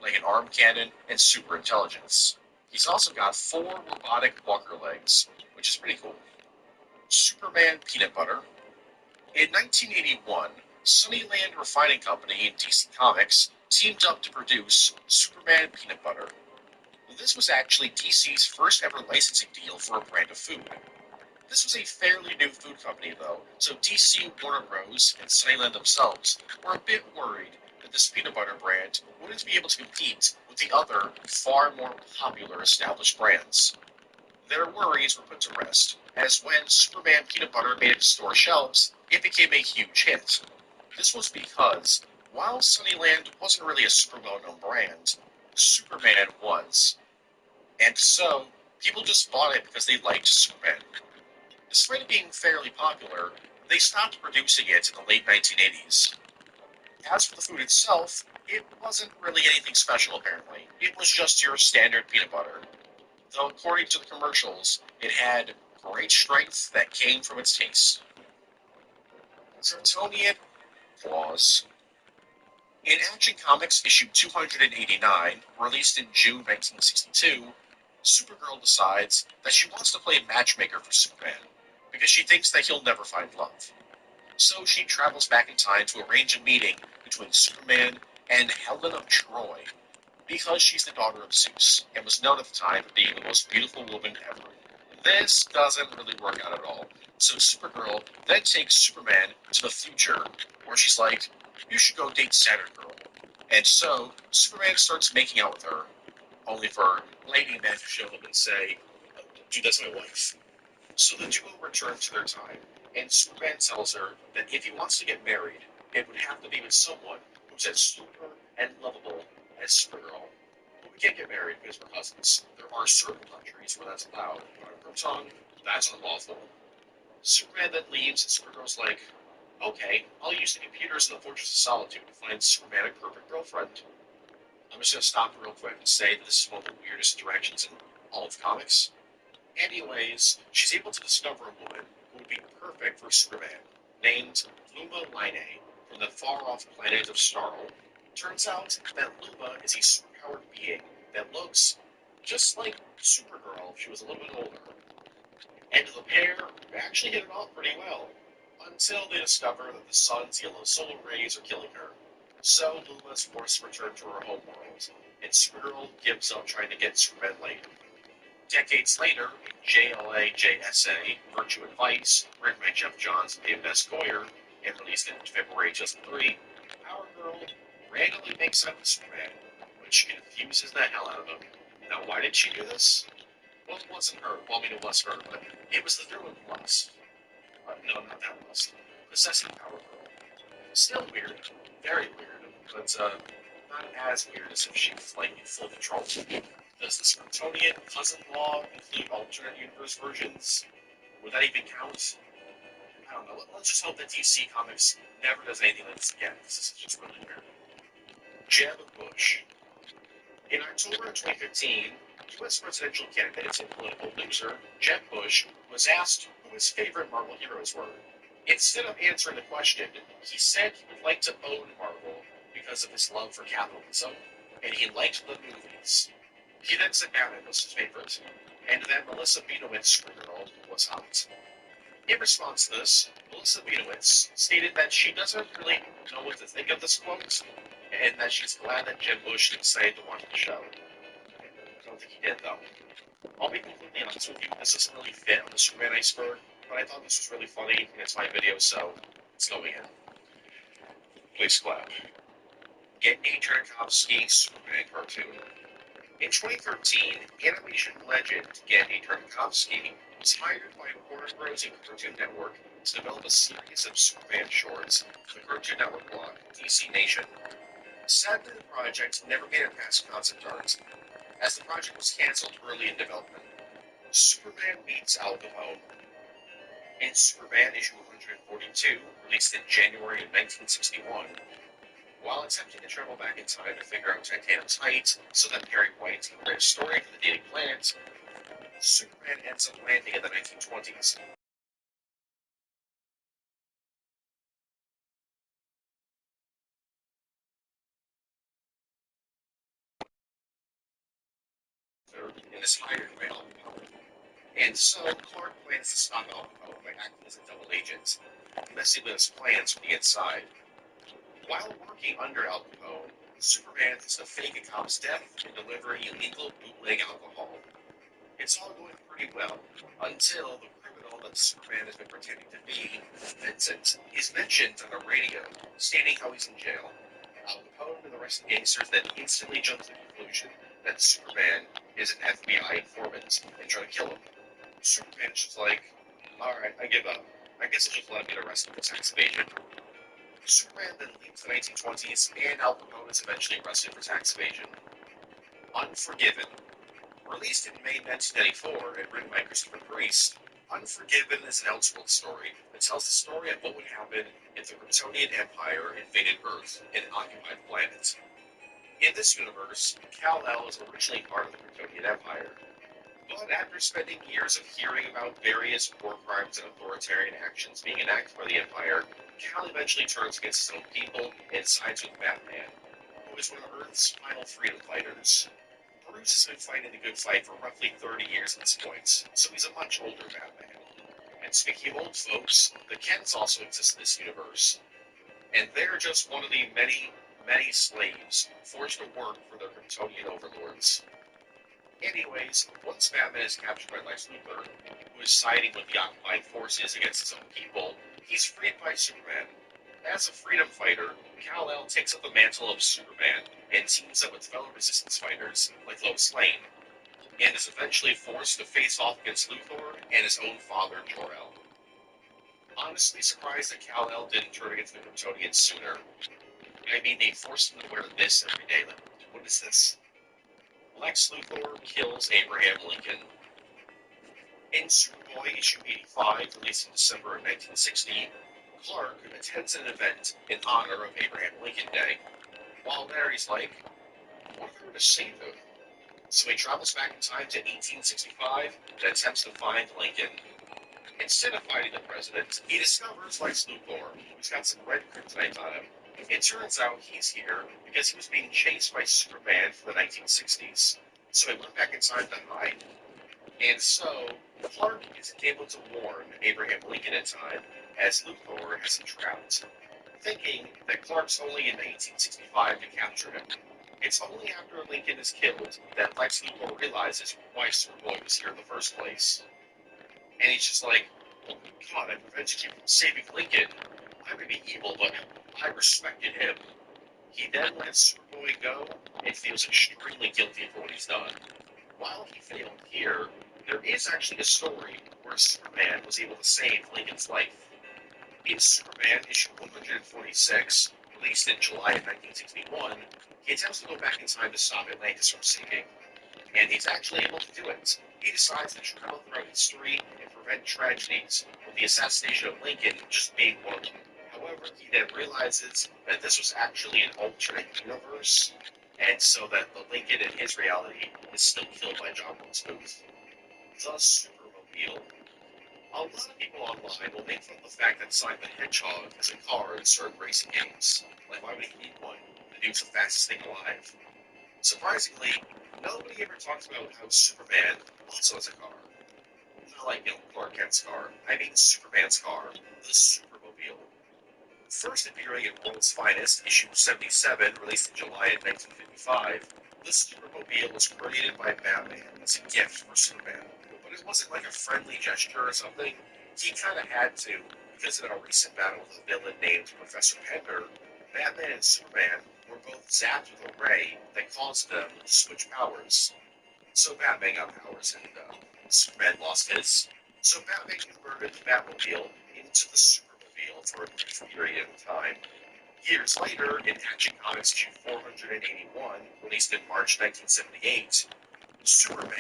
like an arm cannon and super intelligence. He's also got 4 robotic walker legs, which is pretty cool. Superman Peanut Butter. In 1981, Sunnyland Refining Company and DC Comics teamed up to produce Superman Peanut Butter. This was actually DC's first ever licensing deal for a brand of food. This was a fairly new food company, though, so DC, Warner Bros., and Sunnyland themselves were a bit worried that this peanut butter brand wouldn't be able to compete with the other, far more popular established brands. Their worries were put to rest, as when Superman peanut butter made it to store shelves, it became a huge hit. This was because, while Sunnyland wasn't really a super well-known brand, Superman was. And so, people just bought it because they liked Superman. Despite it being fairly popular, they stopped producing it in the late 1980s. As for the food itself, it wasn't really anything special apparently. It was just your standard peanut butter. Though according to the commercials, it had great strength that came from its taste. Kryptonian Claws. In Action Comics issue 289, released in June 1962, Supergirl decides that she wants to play matchmaker for Superman, because she thinks that he'll never find love. So she travels back in time to arrange a meeting between Superman and Helen of Troy, because she's the daughter of Zeus, and was known at the time for being the most beautiful woman ever. This doesn't really work out at all, so Supergirl then takes Superman to the future, where she's like, you should go date Saturn Girl. And so, Superman starts making out with her, only for Lady Man to show up and say, dude, that's my wife. So the duo return to their time, and Superman tells her that if he wants to get married, it would have to be with someone who's as super and lovable as Supergirl. But we can't get married because we're cousins. There are certain countries where that's allowed, but on Krypton, that's unlawful. Superman then leaves, and Supergirl's like, okay, I'll use the computers in the Fortress of Solitude to find Superman a perfect girlfriend. I'm just going to stop real quick and say that this is one of the weirdest interactions in all of comics. Anyways, she's able to discover a woman who would be perfect for Superman, named Luma Line from the far-off planet of Starl. Turns out that Luma is a superpowered being that looks just like Supergirl if she was a little bit older. And the pair actually hit it off pretty well, until they discover that the sun's yellow solar rays are killing her. So Luma is forced to return to her home world, and Supergirl gives up trying to get Superman later. Decades later, in JLA JSA, Virtue and Vice, written by Jeff Johns and David S. Goyer, and released in February 2003, Power Girl randomly makes out with Superman, which confuses the hell out of him. Now, why did she do this? Well, it wasn't her. Well, I mean, it was her, but it was the Druid lust. No, not that lust. Possessing Power Girl. Still weird. Very weird. But, not as weird as if she was, like, in full control. Does the Kryptonian cousin-in-law include alternate universe versions? Would that even count? I don't know. Let's just hope that DC Comics never does anything like this again, because this is just really weird. Jeb Bush. In October of 2015, U.S. presidential candidate and political loser Jeb Bush was asked who his favorite Marvel heroes were. Instead of answering the question, he said he would like to own Marvel because of his love for capitalism, and he liked the movies. He then said Batman was his favorite, and that Melissa Benoist's Supergirl was hot. In response to this, Melissa Benoist stated that she doesn't really know what to think of this quote, and that she's glad that Jeb Bush decided to watch the show. I don't think he did, though. I'll be completely honest with you, this doesn't really fit on the Superman iceberg, but I thought this was really funny, and it's my video, so it's going in. Please clap. Get a Tarkovsky Superman cartoon. In 2013, animation legend Genndy Tartakovsky was hired by Warner Bros. And Cartoon Network to develop a series of Superman shorts for the Cartoon Network block, DC Nation. Sadly, the project never made it past concept art, as the project was cancelled early in development. Superman meets Al Capone. In Superman issue 142, released in January of 1961, while attempting to travel back in time to figure out Titanium's height so that Perry White can write a story for the dating planet, Superman ends up landing in the 1920s. In this hired by Al Capone. And so Clark plans to stop Al Capone by acting as a double agent, messing with his plans from the inside. While working under Al Capone, Superman has to fake a cop's death and deliver illegal bootleg alcohol. It's all going pretty well, until the criminal that Superman has been pretending to be, Vincent, is mentioned on the radio, stating how he's in jail. Al Capone and the rest of the gangsters then instantly jump to the conclusion that Superman is an FBI informant and try to kill him. Superman's just like, alright, I give up. I guess I'll just let him get arrested for tax evasion. Superman then leaves the 1920s, and Al Capone is eventually arrested for tax evasion. Unforgiven. Released in May 1994 and written by Christopher Priest, Unforgiven is an Elseworld story that tells the story of what would happen if the Kryptonian Empire invaded Earth and occupied the planet. In this universe, Kal-El is originally part of the Kryptonian Empire, but after spending years of hearing about various war crimes and authoritarian actions being enacted by the Empire, Kal eventually turns against his own people and sides with Batman, who is one of Earth's final freedom fighters. Bruce has been fighting the good fight for roughly 30 years at this point, so he's a much older Batman. And speaking of old folks, the Kents also exist in this universe, and they're just one of the many, many slaves forced to work for their Kryptonian overlords. Anyways, once Batman is captured by Lex Luthor, who is siding with the occupied forces against his own people, he's freed by Superman. As a freedom fighter, Kal-El takes up the mantle of Superman and teams up with fellow resistance fighters like Lois Lane, and is eventually forced to face off against Luthor and his own father, Jor-El. Honestly surprised that Kal-El didn't turn against the Kryptonians sooner. I mean, they forced him to wear this every day. Like, what is this? Lex Luthor kills Abraham Lincoln. In Superboy issue 85, released in December of 1960, Clark attends an event in honor of Abraham Lincoln Day. While there, he's like, what if we were to save him? So he travels back in time to 1865 and attempts to find Lincoln. Instead of fighting the president, he discovers Lex Luthor, who's got some red kryptonite on him. It turns out he's here because he was being chased by Superman for the 1960s. So he went back in time to hide. And so, Clark isn't able to warn Abraham Lincoln in time, as Luthor has him trapped, thinking that Clark's only in 1865 to capture him. It's only after Lincoln is killed that Lex Luthor realizes why Superboy was here in the first place. And he's just like, oh God, I prevented you from saving Lincoln. I may be evil, but I respected him. He then lets Superboy go and feels extremely guilty for what he's done. While he failed here, there is actually a story where Superman was able to save Lincoln's life. In Superman issue 146, released in July of 1961, he attempts to go back in time to stop Atlantis from sinking, and he's actually able to do it. He decides to travel throughout history and prevent tragedies, with the assassination of Lincoln just being one of them. However, he then realizes that this was actually an alternate universe, and so that the Lincoln in his reality is still killed by John Wilkes Booth. The Supermobile. A lot of people online will make fun of the fact that Sonic the Hedgehog has a car in certain racing games. Like, why would he need one? The dude's the fastest thing alive. Surprisingly, nobody ever talks about how Superman also has a car. Not like, Clark Kent's car. I mean Superman's car, the Supermobile. First appearing in World's Finest, issue 77, released in July of 1955, the Supermobile was created by Batman as a gift for Superman. But it wasn't like a friendly gesture or something. He kind of had to, because in a recent battle with a villain named Professor Pender, Batman and Superman were were both zapped with a ray that caused them to switch powers. So Batman got powers and Superman lost his. So Batman converted the Batmobile into the Supermobile for a brief period of time. Years later, in Action Comics issue 481, released in March 1978, Superman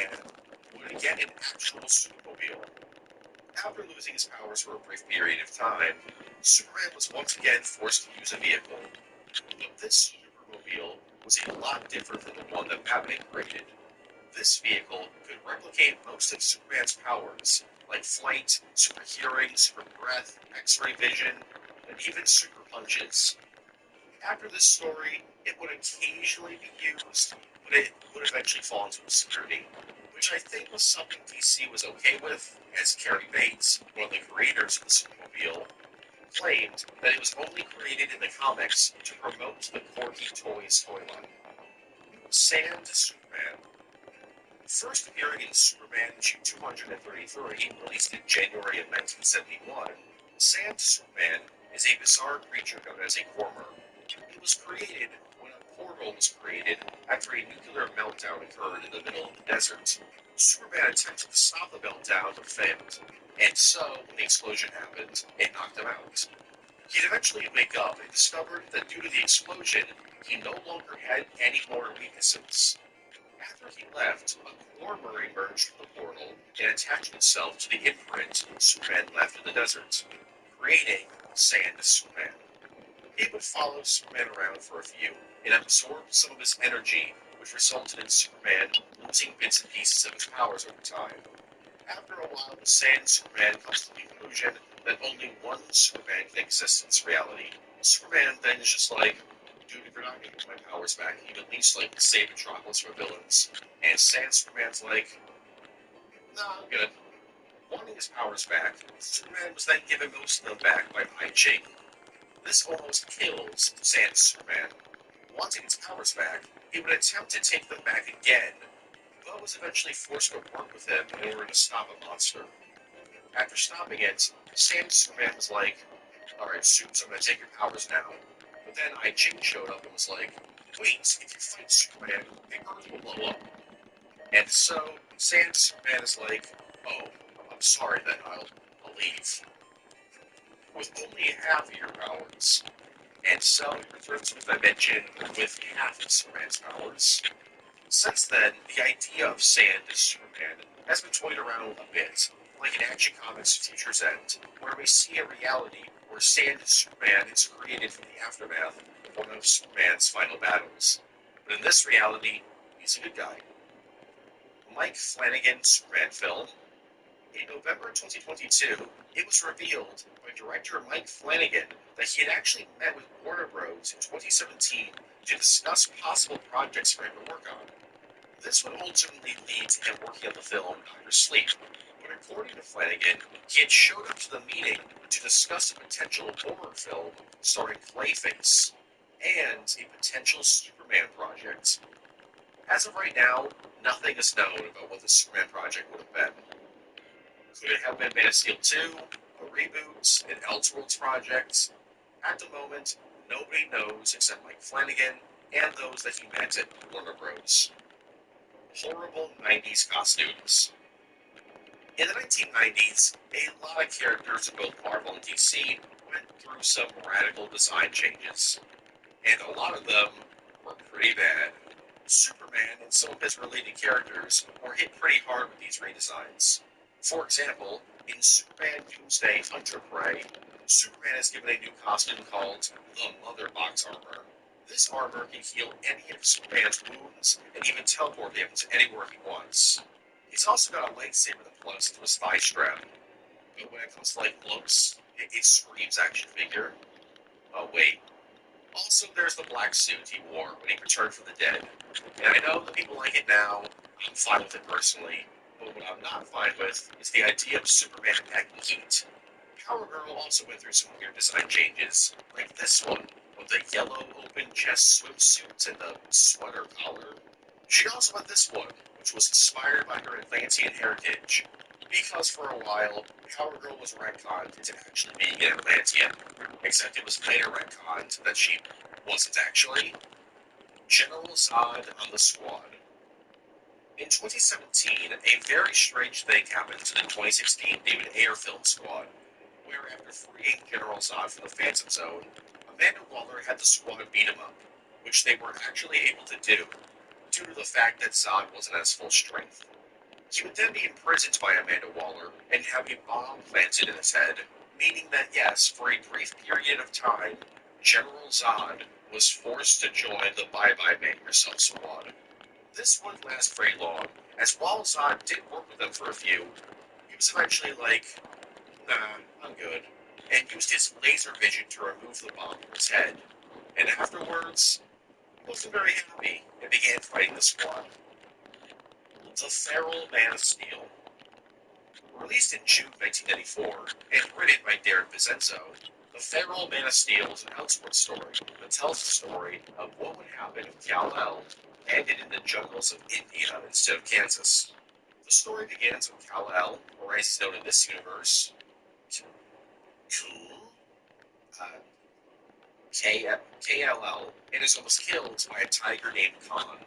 would get an actual Supermobile. After losing his powers for a brief period of time, Superman was once again forced to use a vehicle. But this Supermobile was a lot different than the one that Batman created. This vehicle could replicate most of Superman's powers, like flight, super hearing, super breath, X-ray vision, and even super punches. After this story, it would occasionally be used, but it would eventually fall into obscurity, which I think was something DC was okay with, as Cary Bates, one of the creators of the Supermobile, claimed that it was only created in the comics to promote the Corky Toys toy line. Sand Superman. First appearing in Superman issue 233, released in January of 1971, Sand Superman is a bizarre creature known as a Cormer. It was created when a portal was created after a nuclear meltdown occurred in the middle of the desert. Superman attempted to stop the meltdown but failed, and so, when the explosion happened, it knocked him out. He'd eventually wake up and discovered that due to the explosion, he no longer had any more weaknesses. After he left, a Cormer emerged from the portal and attached itself to the imprint Superman left in the desert, creating Sand Superman. It would follow Superman around for a few and absorb some of his energy, which resulted in Superman losing bits and pieces of his powers over time. After a while, the Sand Superman comes to the conclusion that only one Superman can exist in this reality. Superman then is just like, dude, if you're not going to get my powers back, you'd at least like save Metropolis from villains. And Sand Superman's like, nah, I'm good. Wanting his powers back, Superman was then given most of them back by I Ching. This almost kills Sand Superman. Wanting his powers back, he would attempt to take them back again, but was eventually forced to work with him in order to stop a monster. After stopping it, Sand Superman was like, alright, Supes, I'm gonna take your powers now. But then I Ching showed up and was like, wait, if you fight Superman, the Earth will blow up. And so, Sand Superman is like, oh, I'm sorry then, I'll leave. With only half of your powers. And so he returns to the dimension with half of Superman's powers. Since then, the idea of Sand as Superman has been toyed around a bit, like in Action Comics Future's End, where we see a reality where Sand as Superman is created from the aftermath of one of Superman's final battles. But in this reality, he's a good guy. Mike Flanagan's Superman film. In November 2022, it was revealed by director Mike Flanagan that he had actually met with Warner Bros. In 2017 to discuss possible projects for him to work on. This would ultimately lead to him working on the film Dr. Sleep, but according to Flanagan, he had showed up to the meeting to discuss a potential horror film starring Clayface and a potential Superman project. As of right now, nothing is known about what the Superman project would have been. Could it have been Man of Steel 2, a reboot, an Elseworlds project? At the moment, nobody knows except Mike Flanagan and those that he met at Warner Bros. Horrible 90s costumes. In the 1990s, a lot of characters in both Marvel and DC went through some radical design changes, and a lot of them were pretty bad. Superman and some of his related characters were hit pretty hard with these redesigns. For example, in Superman Doomsday Hunter Prey, Superman is given a new costume called the Mother Box Armor. This armor can heal any of Superman's wounds and even teleport him to anywhere he wants. He's also got a lightsaber that plugs into his thigh strap, but when it comes to like looks, it screams action figure. Oh wait. Also, there's the black suit he wore when he returned from the dead. And I know that people like it now, I'm fine with it personally, but what I'm not fine with is the idea of Superman packing heat. Power Girl also went through some weird design changes, like this one, with the yellow open chest swimsuit and the sweater collar. She also had this one, which was inspired by her Atlantean heritage, because for a while, Power Girl was retconned into actually being an Atlantean, except it was later retconned that she wasn't actually. General Zod on the Squad. In 2017, a very strange thing happened to the 2016 David Ayer film Squad, where after freeing General Zod from the Phantom Zone, Amanda Waller had the squad beat him up, which they were actually able to do, due to the fact that Zod wasn't at full strength. He would then be imprisoned by Amanda Waller and have a bomb planted in his head, meaning that yes, for a brief period of time, General Zod was forced to join the Bye Bye Man Yourself squad. This wouldn't last very long, as while Zod did work with them for a few, he was eventually like, nah, I'm good, and used his laser vision to remove the bomb from his head. And afterwards, he wasn't very happy and began fighting the squad. The Feral Man of Steel. Released in June 1994 and written by Darren Vincenzo, The Feral Man of Steel is an Elseworld story that tells the story of what would happen if Kal-El ended in the jungles of India instead of Kansas. The story begins with Kal-El, or as he's known in this universe, uh, KLL, and is almost killed by a tiger named Khan.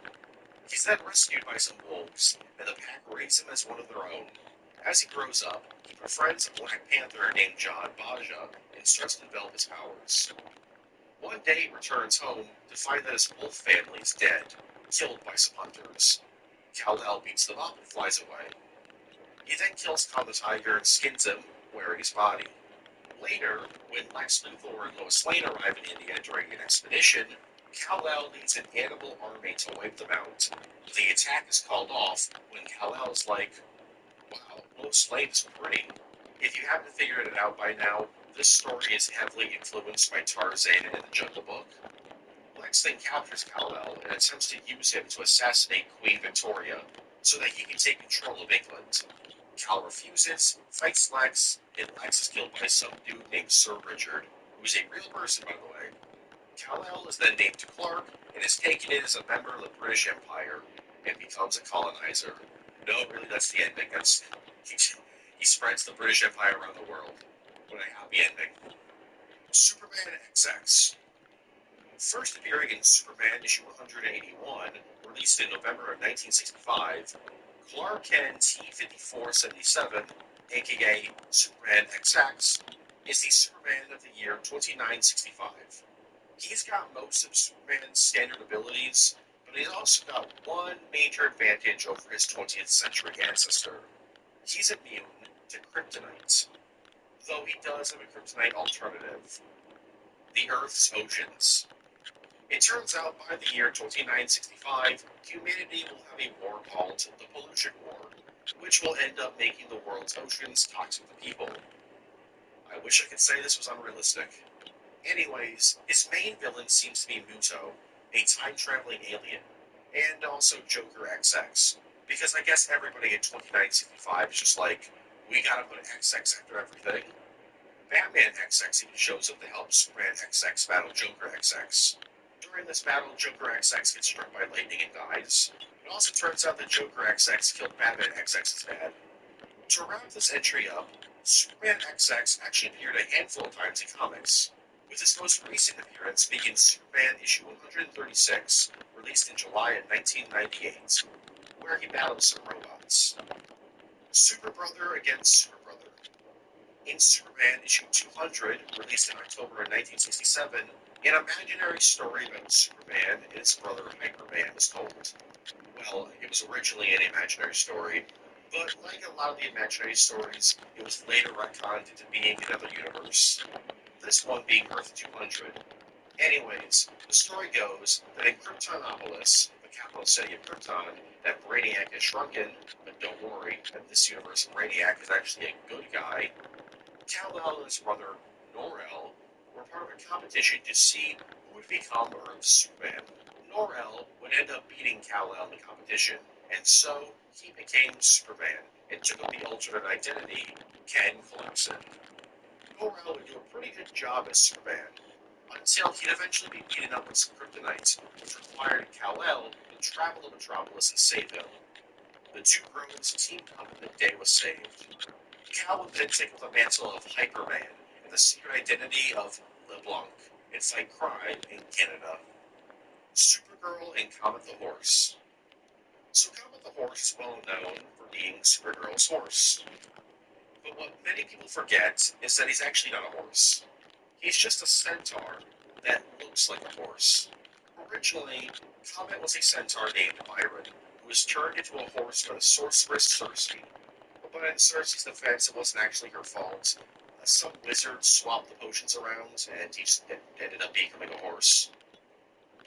He's then rescued by some wolves, and the pack raise him as one of their own. As he grows up, he befriends a Black Panther named John Baja and starts to develop his powers. One day he returns home to find that his wolf family is dead, killed by some hunters. Kal-El beats them up and flies away. He then kills Khan the tiger and skins him, wearing his body. Later, when Lex Luthor and Lois Lane arrive in India during an expedition, Kal-El leads an animal army to wipe them out. The attack is called off when Kal-El is like, wow, Lois Lane is pretty. If you haven't figured it out by now, this story is heavily influenced by Tarzan and the Jungle Book. Lex then captures Kal-El and attempts to use him to assassinate Queen Victoria so that he can take control of England. Kal refuses, fights Lex, and Lex is killed by some dude named Sir Richard, who is a real person, by the way. Kal-El is then named to Clark and is taken in as a member of the British Empire and becomes a colonizer. No, really, that's the ending. He spreads the British Empire around the world. What a happy ending. Superman XX. First appearing in Superman issue 181, released in November of 1965, Clark Kent T-5477, aka Superman XX, is the Superman of the year 2965. He's got most of Superman's standard abilities, but he's also got one major advantage over his 20th century ancestor. He's immune to kryptonite, though he does have a kryptonite alternative, the Earth's oceans. It turns out by the year 2965, humanity will have a war called the Pollution War, which will end up making the world's oceans toxic to people. I wish I could say this was unrealistic. Anyways, his main villain seems to be Muto, a time-traveling alien, and also Joker XX, because I guess everybody in 2965 is just like, we gotta put XX after everything. Batman XX even shows up to help Superman XX battle Joker XX. During this battle, Joker XX gets struck by lightning and dies. It also turns out that Joker XX killed Batman XX's dad. To wrap this entry up, Superman XX actually appeared a handful of times in comics, with his most recent appearance being in Superman issue 136, released in July of 1998, where he battles some robots. Super Brother against Super Brother. In Superman issue 200, released in October of 1967, an imaginary story about Superman and his brother Hyperman was told. Well, it was originally an imaginary story, but like a lot of the imaginary stories, it was later retconned into being another universe. This one being Earth 200. Anyways, the story goes that in Kryptonopolis, the capital city of Krypton, that Brainiac is shrunken, but don't worry, in this universe Brainiac is actually a good guy. Kal-El and his brother Nor-El were part of a competition to see who would become Earth's Superman. Nor-El would end up beating Kal-El in the competition, and so he became Superman and took up the alternate identity, Ken Clemson. Nor-El would do a pretty good job as Superman, until he'd eventually be beaten up with some kryptonite, which required Kal-El to travel to Metropolis and save him. The two bros teamed up and the day was saved. Kal would then take up the mantle of Hyperman and the secret identity of LeBlanc and fight crime in Canada. Supergirl and Comet the Horse. So Comet the Horse is well known for being Supergirl's horse. But what many people forget is that he's actually not a horse. He's just a centaur that looks like a horse. Originally, Comet was a centaur named Byron, who was turned into a horse by the sorceress Circe. But in Circe's defense, it wasn't actually her fault. Some wizard swapped the potions around, and he just ended up becoming a horse.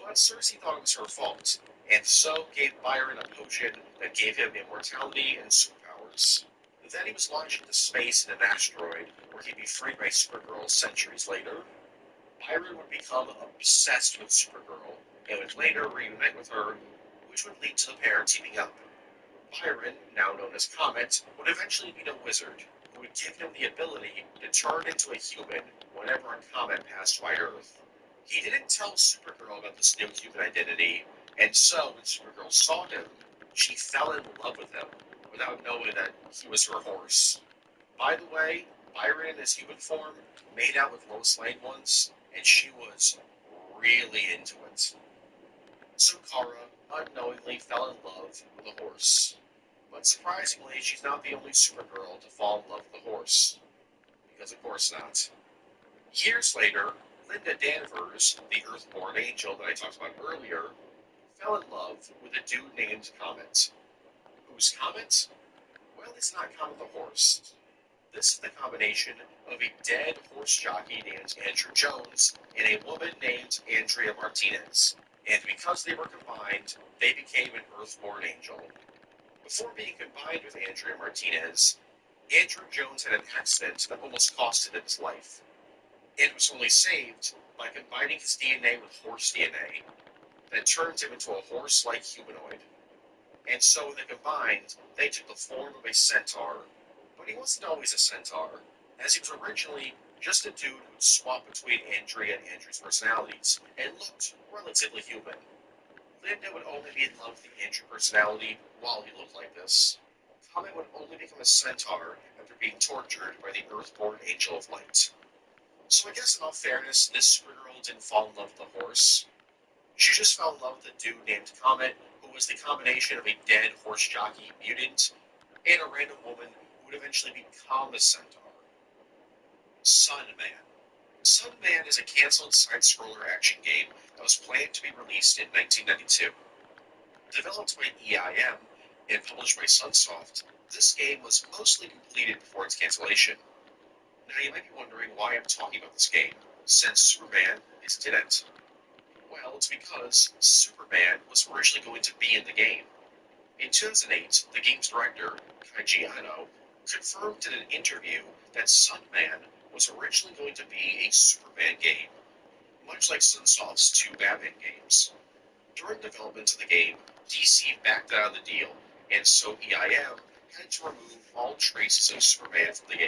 But Circe thought it was her fault, and so gave Byron a potion that gave him immortality and superpowers. Then he was launched into space in an asteroid, where he'd be freed by Supergirl centuries later. Byron would become obsessed with Supergirl, and would later reunite with her, which would lead to the pair teaming up. Byron, now known as Comet, would eventually meet a wizard, who would give him the ability to turn into a human whenever a comet passed by Earth. He didn't tell Supergirl about this new human identity, and so when Supergirl saw him, she fell in love with him, without knowing that he was her horse. By the way, Byron in his human form made out with Lois Lane once, and she was really into it. So Kara unknowingly fell in love with a horse. But surprisingly, she's not the only Supergirl to fall in love with a horse. Because of course not. Years later, Linda Danvers, the Earthborn angel that I talked about earlier, fell in love with a dude named Comet. Who's Comet? Well, it's not Comet the horse. This is the combination of a dead horse jockey named Andrew Jones and a woman named Andrea Martinez. And because they were combined, they became an Earthborn angel. Before being combined with Andrea Martinez, Andrew Jones had an accident that almost cost him his life, and was only saved by combining his DNA with horse DNA that turned him into a horse-like humanoid. And so when they combined, they took the form of a centaur. But he wasn't always a centaur, as he was originally just a dude who'd swap between Andrea and Andrew's personalities, and looked relatively human. Linda would only be in love with the Andrew personality while he looked like this. Comet would only become a centaur after being tortured by the Earthborn Angel of Light. So I guess in all fairness, this Supergirl didn't fall in love with the horse. She just fell in love with a dude named Comet, who was the combination of a dead horse jockey mutant and a random woman who would eventually become a centaur. Sunman. Sunman is a cancelled side-scroller action game that was planned to be released in 1992. Developed by EIM and published by Sunsoft, this game was mostly completed before its cancellation. Now you might be wondering why I'm talking about this game, since Superman is in it. Well, it's because Superman was originally going to be in the game. In 2008, the game's director, Kaiji Ano, confirmed in an interview that Sunman was originally going to be a Superman game, much like Sunsoft's two Batman games. During development of the game, DC backed out of the deal, and so EIM had to remove all traces of Superman from the game.